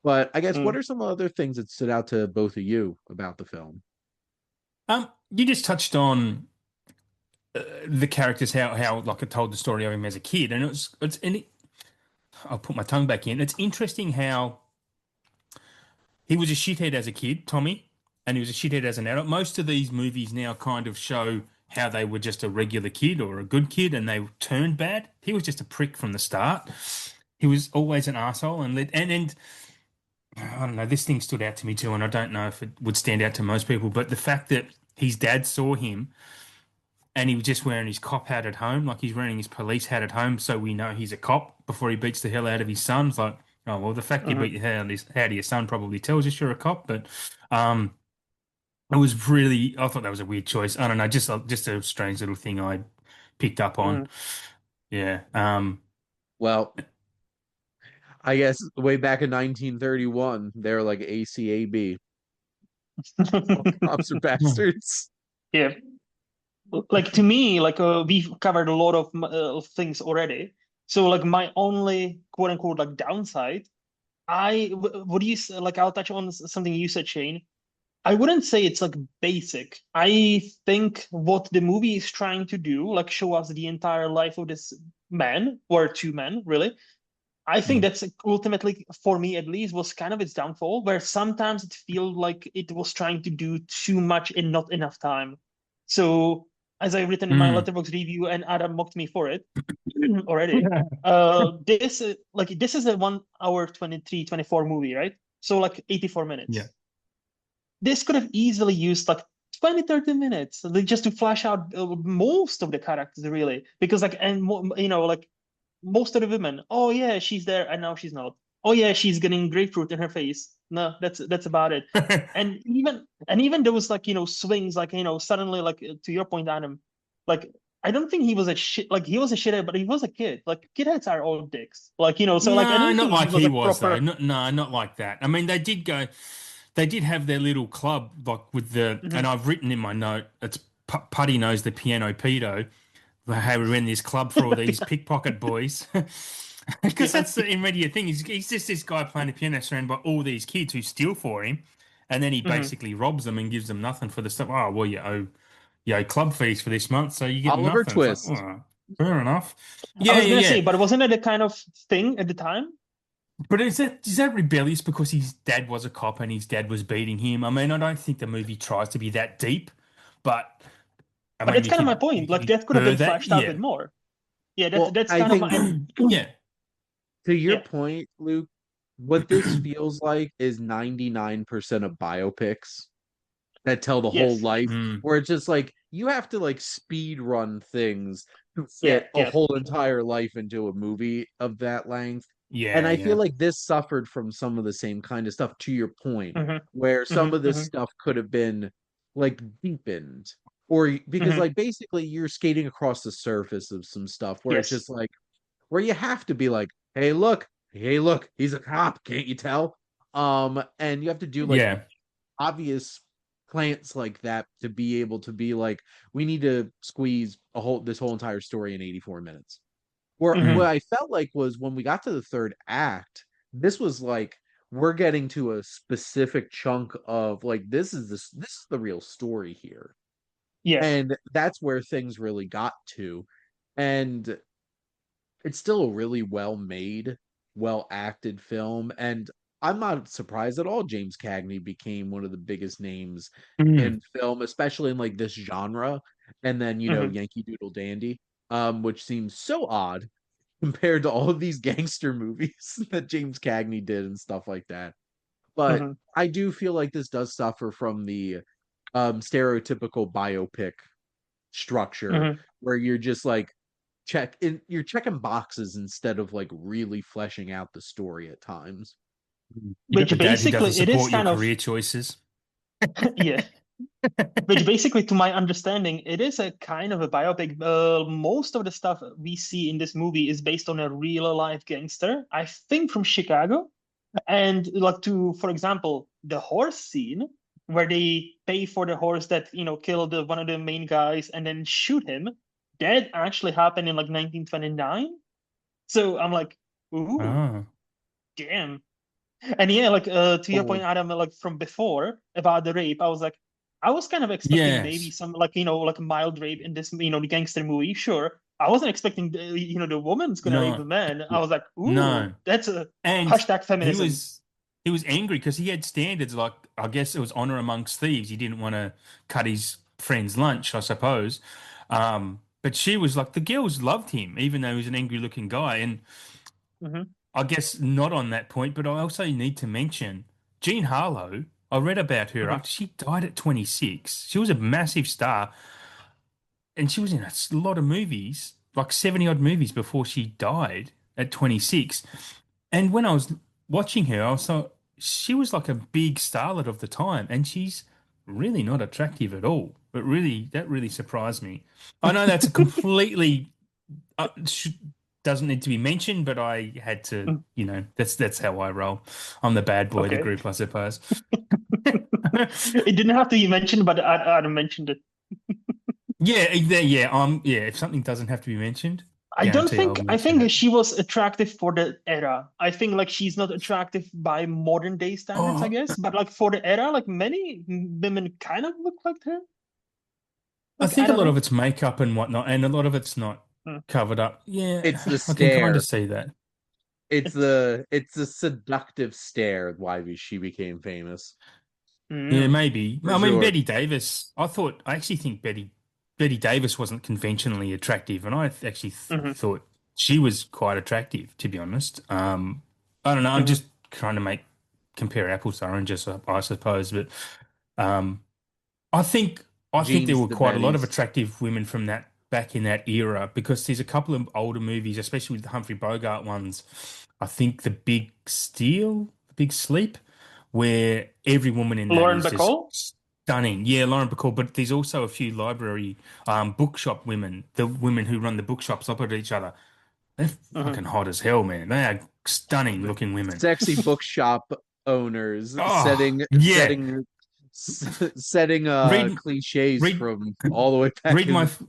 But I guess what Mm. are some other things that stood out to both of you about the film? You just touched on the characters, how like I told the story of him as a kid, and I'll put my tongue back in. It's interesting how he was a shithead as a kid, Tommy, and he was a shithead as an adult. Most of these movies now kind of show how they were just a regular kid or a good kid and they turned bad. He was just a prick from the start. He was always an asshole and I don't know, this thing stood out to me too, and I don't know if it would stand out to most people, but the fact that his dad saw him and he was just wearing his cop hat at home, like he's wearing his police hat at home, so we know he's a cop before he beats the hell out of his son. It's like, oh well, the fact you Hmm. beat the hell out of your son probably tells us you're a cop. But um, it was really, I thought that was a weird choice. I don't know, just a strange little thing I picked up on. Hmm. Yeah. Well, I guess way back in 1931, they're like ACAB. All cops are bastards. Yeah. Like to me, like we've covered a lot of things already. So like my only quote unquote like downside, what do you like? I'll touch on something you said, Shane. I wouldn't say it's like basic. I think what the movie is trying to do, like show us the entire life of this man or two men, really. I think Mm. that's ultimately, for me at least, was kind of its downfall, where sometimes it feels like it was trying to do too much in not enough time. So, as I've written in my Mm. letterbox review, and Adam mocked me for it already, this is a 1 hour 23, 24 movie, right? So like 84 Yeah. minutes. This could have easily used like 20, 30 minutes like, just to flesh out most of the characters, really. Because like, and like most of the women, oh yeah, she's there, and now she's not. Oh yeah, she's getting grapefruit in her face. No, that's about it. And even there was like swings, like suddenly, like to your point, Adam, like I don't think he was a shit, like he was a shithead, but he was a kid. Like kidheads are all dicks, like so like I No, don't not think he like was he a was though. proper. No, not like that. I mean, they did have their little club, like with and Mhm. I've written in my note, it's Putty knows the piano pedo. Hey, we're in this club for all these pickpocket boys. Because Yeah. that's the immediate thing. He's just this guy playing the piano surrounded by all these kids who steal for him. And then he Mhm. basically robs them and gives them nothing for the stuff. Oh, well, you owe club fees for this month, so you get Oliver nothing. It's like, Twist. oh, fair enough. I Yeah, was yeah, gonna say, yeah. but wasn't it a kind of thing at the time? But is that rebellious because his dad was a cop and his dad was beating him? I mean, I don't think the movie tries to be that deep, but I But mean, that's you kind of my could you point. Like could that could have infer been that, fleshed out a bit yeah. more. Yeah, that's Well, that's I kind of think my and Yeah. to your yeah. point, Luke, what this feels like is 99% of biopics that tell the whole Yes. life, Mm, where it's just like you have to like speed run things to Yeah. fit a Yeah. whole entire life into a movie of that length. And yeah, I feel yeah. like this suffered from some of the same kind of stuff, to your point, Hmm. where some Hmm. of this Hmm. stuff could have been like deepened. Or because Hmm. like basically you're skating across the surface of some stuff where it's Yes. just like where you have to be like, hey, look, he's a cop, can't you tell? And you have to do like Yeah. obvious plants like that to be able to be like, we need to squeeze this whole entire story in 84 minutes. Where Hmm. what Mm, I felt like was when we got to the third act, this was like we're getting to a specific chunk of like this is the real story here. Yes. And that's where things really got to. And it's still a really well made, well acted film. And I'm not surprised at all James Cagney became one of the biggest names Mm. in film, especially in like this genre. And then, Hmm. Yankee Doodle Dandy, which seems so odd compared to all of these gangster movies that James Cagney did and stuff like that. But Hmm. I do feel like this does suffer from the stereotypical biopic structure Hmm. where you're just like you're checking boxes instead of like really fleshing out the story at times. You got the Which dad who doesn't basically it is support your kind of career choices. yeah. Which basically, to my understanding, it is a kind of a biopic. Most of the stuff we see in this movie is based on a real life gangster, I think from Chicago. And like to, for example, the horse scene where they pay for the horse that, killed one of the main guys and then shoot him. That actually happened in like 1929. So I'm like, ooh, Oh, damn. And yeah, like to your Oh, point, Adam, like from before about the rape, I was kind of expecting maybe yes. some like like a mild rape in this the gangster movie. Sure, I wasn't expecting the woman's gonna rape No, the man. I was like, ooh, no. that's a And hashtag he feminism. was he was angry because he had standards like I guess it was honor amongst thieves. He didn't want to cut his friend's lunch, I suppose. But she was like the girls loved him, even though he was an angry looking guy. And Hmm. I guess not on that point, but I also need to mention Jean Harlow. I read about her Hmm. after she died at 26. She was a massive star and she was in a lot of movies, like 70 odd movies before she died at 26. And when I was watching her, I was thought she was like a big starlet of the time, and she's really not attractive at all. But really, that really surprised me. I know that's a completely sh doesn't need to be mentioned, but I had to, that's how I roll. I'm the bad boy of the Okay. group, I suppose. It didn't have to be mentioned, but I mentioned it. Yeah. If something doesn't have to be mentioned, I don't guarantee I'll think I mention think it. she was attractive for the era. I think like she's not attractive by modern day standards, I Oh, guess. But like for the era, like many women kind of look like her. I Like I think a don't lot of know. it's makeup and whatnot, and a lot of it's not Hmm. covered up. it's Yeah, the I can kind stare. of see that. It's It's the seductive stare why she became famous Yeah, mm, maybe. for I mean, sure. Betty Davis. I actually think Betty Davis wasn't conventionally attractive, and I actually hmm. thought she was quite attractive, to be honest. I don't know. I'm Hmm. just trying to compare apples to oranges, I suppose. But um, I think I think there Jeans were the quite a lot of Bettys. attractive women from that back in that era because there's a couple of older movies, especially with the Humphrey Bogart ones. I think The Big Sleep, where every woman in that Lauren is just Bacall. stunning. Yeah, Lauren Bacall, but there's also a few library bookshop women, the women who run the bookshops opposite each other. They're Hmm. fucking hot as hell, man. They are stunning looking women. Sexy bookshop owners Oh, yeah. setting Read cliches read from all the way back read in my the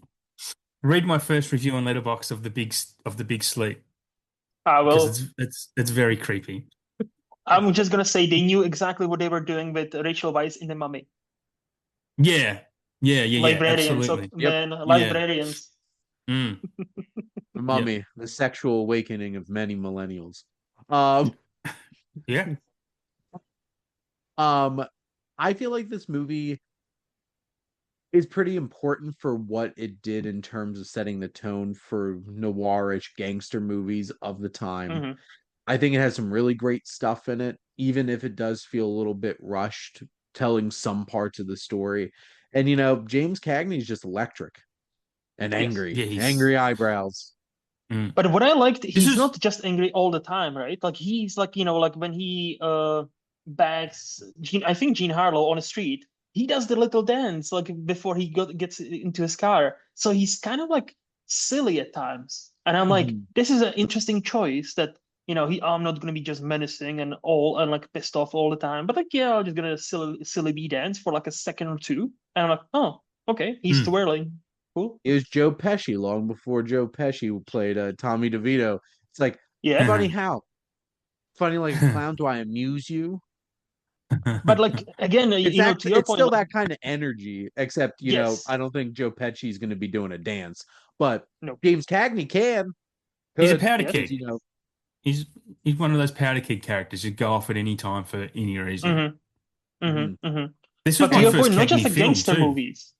Read my first review on Letterboxd of the Big Sleep because Well, it's very creepy. I'm just gonna say they knew exactly what they were doing with Rachel Weisz in The Mummy. Yeah, Librarians, absolutely. yep, man, Yeah. librarians. Mm, the yeah. Mummy, the sexual awakening of many millennials. Um, Yeah. um, I feel like this movie is pretty important for what it did in terms of setting the tone for noirish gangster movies of the time. Hmm. I think it has some really great stuff in it, even if it does feel a little bit rushed, telling some parts of the story. And James Cagney is just electric and Yes. angry, Yeah, he's angry eyebrows. mm. But what I liked, This he's is not just angry all the time, right? Like he's like, like when he bags I think Gene Harlow on the street, he does the little dance like before he gets into his car. So he's kind of like silly at times. And I'm like, Mhm. this is an interesting choice that, I'm not gonna be just menacing and like pissed off all the time. But like, yeah, I'm just gonna silly bee dance for like a second or two. And I'm like, oh, okay, he's mm. twirling. Cool. It was Joe Pesci long before Joe Pesci played Tommy DeVito. It's like, Yeah. Buddy, how? funny like a clown. Do I amuse you? But like again, It's to your it's point, still like that kind of energy, except yes, I don't think Joe Pesci's going to be doing a dance, but no, James Cagney He's a could, powder yes, because keg. He's one of those powder keg characters who go off at any time for any reason. mm-hmm, mhm. This was but to my your first point, not just Cagney the film gangster too. movies.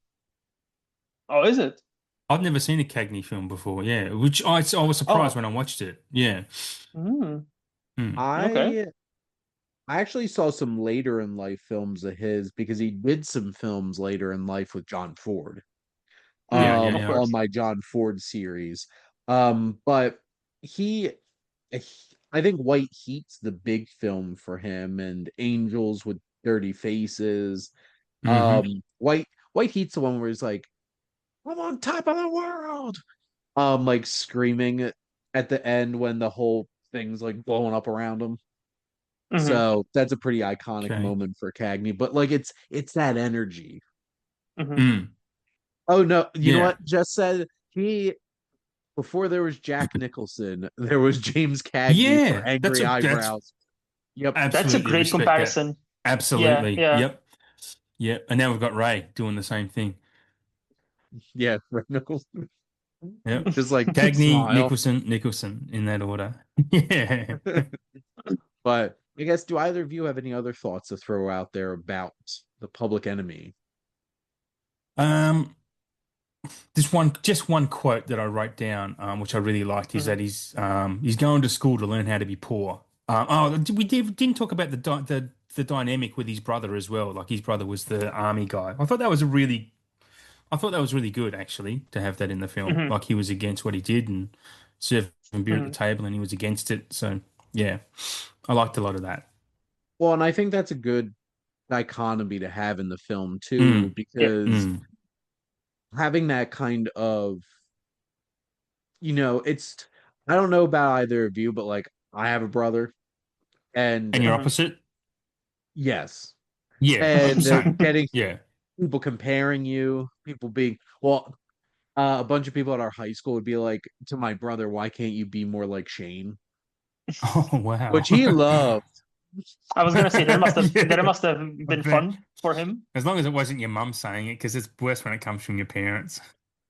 Oh, is it? I'd never seen a Cagney film before, yeah, which I was surprised Oh, when I watched it. Yeah. mm, Hmm. okay. I I actually saw some later in life films of his because he did some films later in life with John Ford. Yeah, yeah, Of yeah. On course. my John Ford series. But he, I think White Heat's the big film for him, and Angels with Dirty Faces. Hmm. White Heat's the one where he's like, "I'm on top of the world," like screaming at the end when the whole thing's like blowing up around him. Mm-hmm, So that's a pretty iconic Okay. moment for Cagney. But like it's that energy. mm-hmm. Mm. Oh no, you know Yeah. what? Just said he before there was Jack Nicholson, there was James Cagney for Yeah. Angry That's Eyebrows. Yep. That's a absolutely great respect that. comparison. Yeah, Absolutely. yeah. Yep. Yep. And now we've got Ray doing the same thing. Yeah, Ray Nicholson. Yep. Just like Cagney, smile. Nicholson in that order. Yeah. But I guess do either of you have any other thoughts to throw out there about the Public Enemy? Um, just one quote that I wrote down, which I really liked, is Mhm, that he's going to school to learn how to be poor. Didn't talk about the dynamic with his brother as well. Like his brother was the army guy. I thought that was really good actually to have that in the film. mhm, Like he was against what he did and served him beer at the mhm, table, and he was against it. So yeah, I liked a lot of that. Well, and I think that's a good dichotomy to have in the film too, Mm, yeah. because mm. having that kind of, it's I don't know about either of you, but like I have a brother And and your Mhm. opposite? yes. Yeah, And same. getting Yeah. people comparing you, people being well, a bunch of people at our high school would be like to my brother, "Why can't you be more like Shane?" Oh wow. Which he loved. I was gonna say there Yeah, must have I been bet. fun for him. As long as it wasn't your mum saying it, because it's worse when it comes from your parents.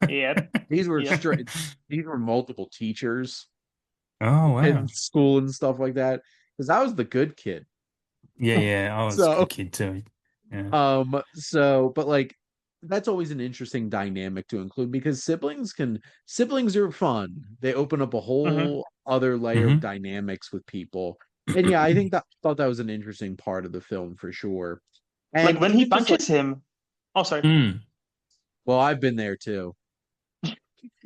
Yep, These were yep. straight. These were multiple teachers Oh in wow. school and stuff like that. Because I was the good kid. Yeah, yeah. I was a So good kid too. Yeah. but like that's always an interesting dynamic to include because siblings are fun. They open up a Hmm. whole other layer of Hmm. dynamics with people. And yeah, I think that thought that was an interesting part of the film for sure. Like And when he even just like, punches him. Oh, sorry. Mm. well, I've been there too.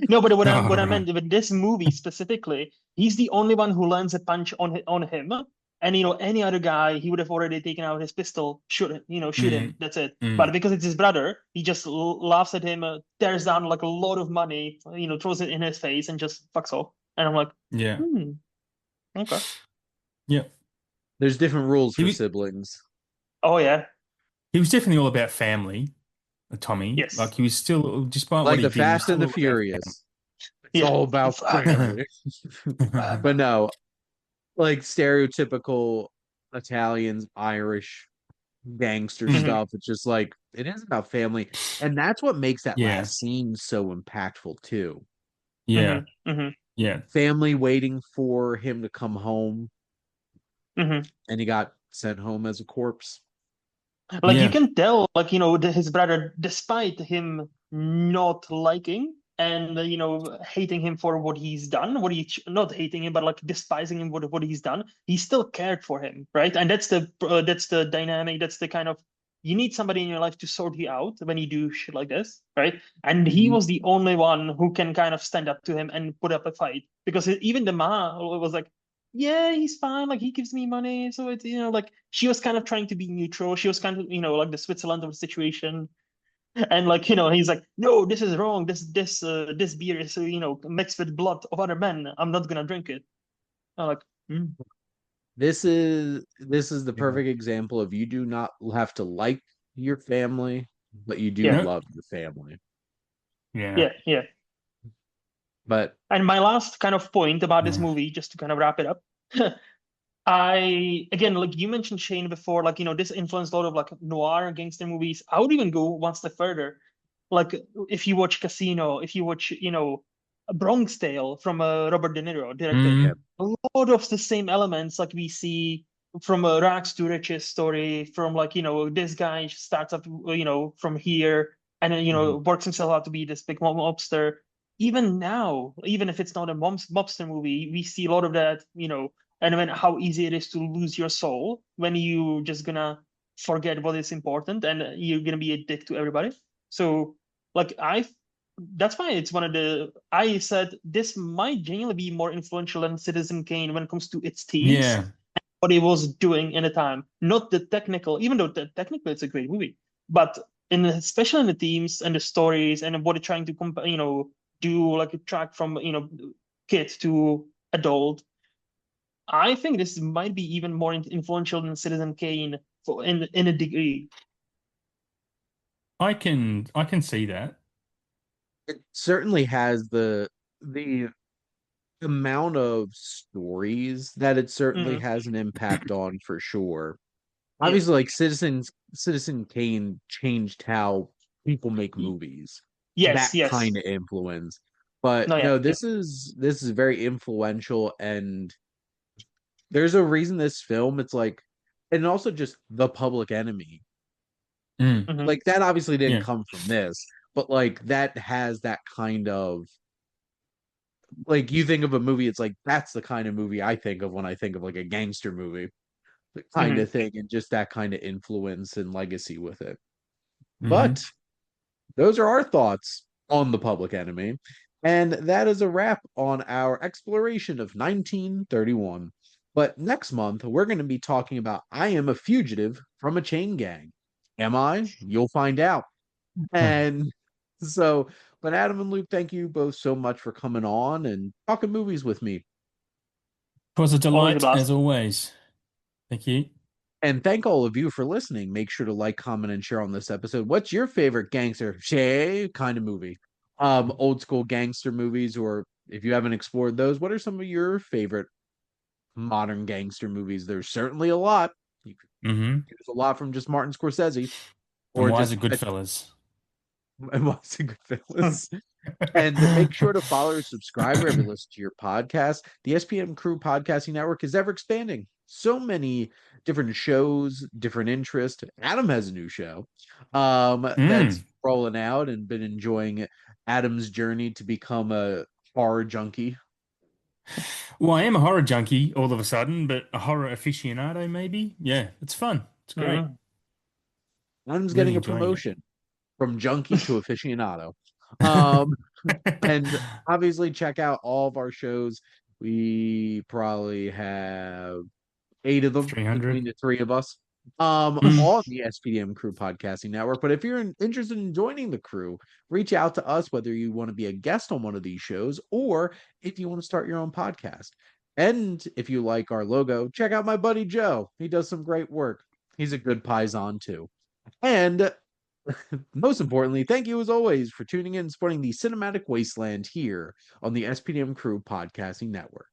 No, but All what I right. meant with this movie specifically, he's the only one who lands a punch on him. And any other guy, he would have already taken out his pistol, shoot him. Mm. That's it. But Mm. because it's his brother, he just laughs at him, tears down like a load of money, throws it in his face, and just fucks off. And I'm like, Yeah. hmm, okay. Yeah. There's different rules He for was siblings. Oh yeah, he was definitely all about family, Tommy. Like yes, he was still, despite what Like he the did, he was Fast and still the all about Furious. It's yeah. all about Father, family. family. father. But no, like stereotypical Italians, Irish gangster Mhm. stuff. It's just like it is about family. And that's what makes that Yeah. last scene so impactful too. Yeah. Hmm. Hmm. Yeah. Family waiting for him to come home Hmm. and he got sent home as a corpse. Like you Yeah. can tell, like his brother, despite him not liking and hating him for what he's done, not hating him, but like despising him what he's done, he still cared for him, right? And that's the dynamic. That's the kind of you need somebody in your life to sort you out when you do shit like this, right? And he Mhm. was the only one who can kind of stand up to him and put up a fight because even the ma was like, yeah, he's fine. Like he gives me money, so it's like she was kind of trying to be neutral. She was kind of like the Switzerland of the situation, and like he's like, no, this is wrong. This beer is mixed with blood of other men. I'm not gonna drink it. I'm like, "Hmm, This is the Yeah. perfect example of you do not have to like your family, but you do yeah, No. love your family. Yeah. yeah, yeah." But And my last kind of point about this Yeah. movie, just to kind of wrap it up, Again, like you mentioned Shane before, like, this influenced a lot of like noir gangster movies. I would even go one step further. Like if you watch Casino, if you watch, Bronx Tale from Robert De Niro directed, Yeah. Mm, a lot of the same elements like we see from a rags to riches story, from like, this guy starts up, from here and then, Mhm. works himself out to be this big mobster. Even now, even if it's not a mobster movie, we see a lot of that, and then how easy it is to lose your soul when you just gonna forget what is important and you're gonna be a dick to everybody. So like that's why it's one of the I said this might genuinely be more influential than Citizen Kane when it comes to its themes, yeah. what it was doing in the time. Not the technical, even though technically it's a great movie, but especially in the themes and the stories and what it's trying to do like a track from kid to adult. I think this might be even more influential than Citizen Kane in a degree. I can see that. It certainly has the amount of stories that it certainly Hmm. has an impact on for sure. Yeah. Obviously, like Citizen Kane changed how people make movies. That Yes. Yes. kind of influence. But No. Yeah. no, Yeah. this is very influential, and there's a reason this film, it's like, and also just The Public Enemy. Mm, Hmm. Like that obviously didn't yeah. come from this, but like that has that kind of, like, you think of a movie, it's like that's the kind of movie I think of when I think of like a gangster movie kind Hmm. of thing, and just that kind of influence and legacy with it. But Hmm. those are our thoughts on The Public Enemy. And that is a wrap on our exploration of 1931. But next month, we're going to be talking about I Am a Fugitive from a Chain Gang. Am I? You'll find out. And so, but Adam and Luke, thank you both so much for coming on and talking movies with me. It was a Always a delight as blast. always. Thank you. And thank all of you for listening. Make sure to like, comment, and share on this episode. What's your favorite gangster shay kind of movie? Old school gangster movies, or if you haven't explored those, what are some of your favorite modern gangster movies? There's certainly a lot. You could Hmm. choose a lot from just Martin Scorsese, And or why is just it Goodfellas? what's a Goodfellas. And make sure to follow or subscribe wherever you listen to your podcast. The SPM Crew Podcasting Network is ever expanding. So many different shows, different interests. Adam has a new show that's Mm. rolling out, and been enjoying Adam's journey to become a horror junkie. Well, I am a horror junkie all of a sudden, but a horror aficionado maybe. Yeah, it's fun. It's great. Mhm. Adam's Really getting a enjoying it. promotion from junkie to aficionado. Um, and obviously check out all of our shows. We probably have 8 of them between 300. the three of us, Mm. on the SPDM Crew Podcasting Network. But if you're interested in joining the crew, reach out to us, whether you want to be a guest on one of these shows or if you want to start your own podcast. And if you like our logo, check out my buddy Joe. He does some great work. He's a good paisan too. And most importantly, thank you as always for tuning in and supporting the cinematic wasteland here on the SPDM Crew Podcasting Network.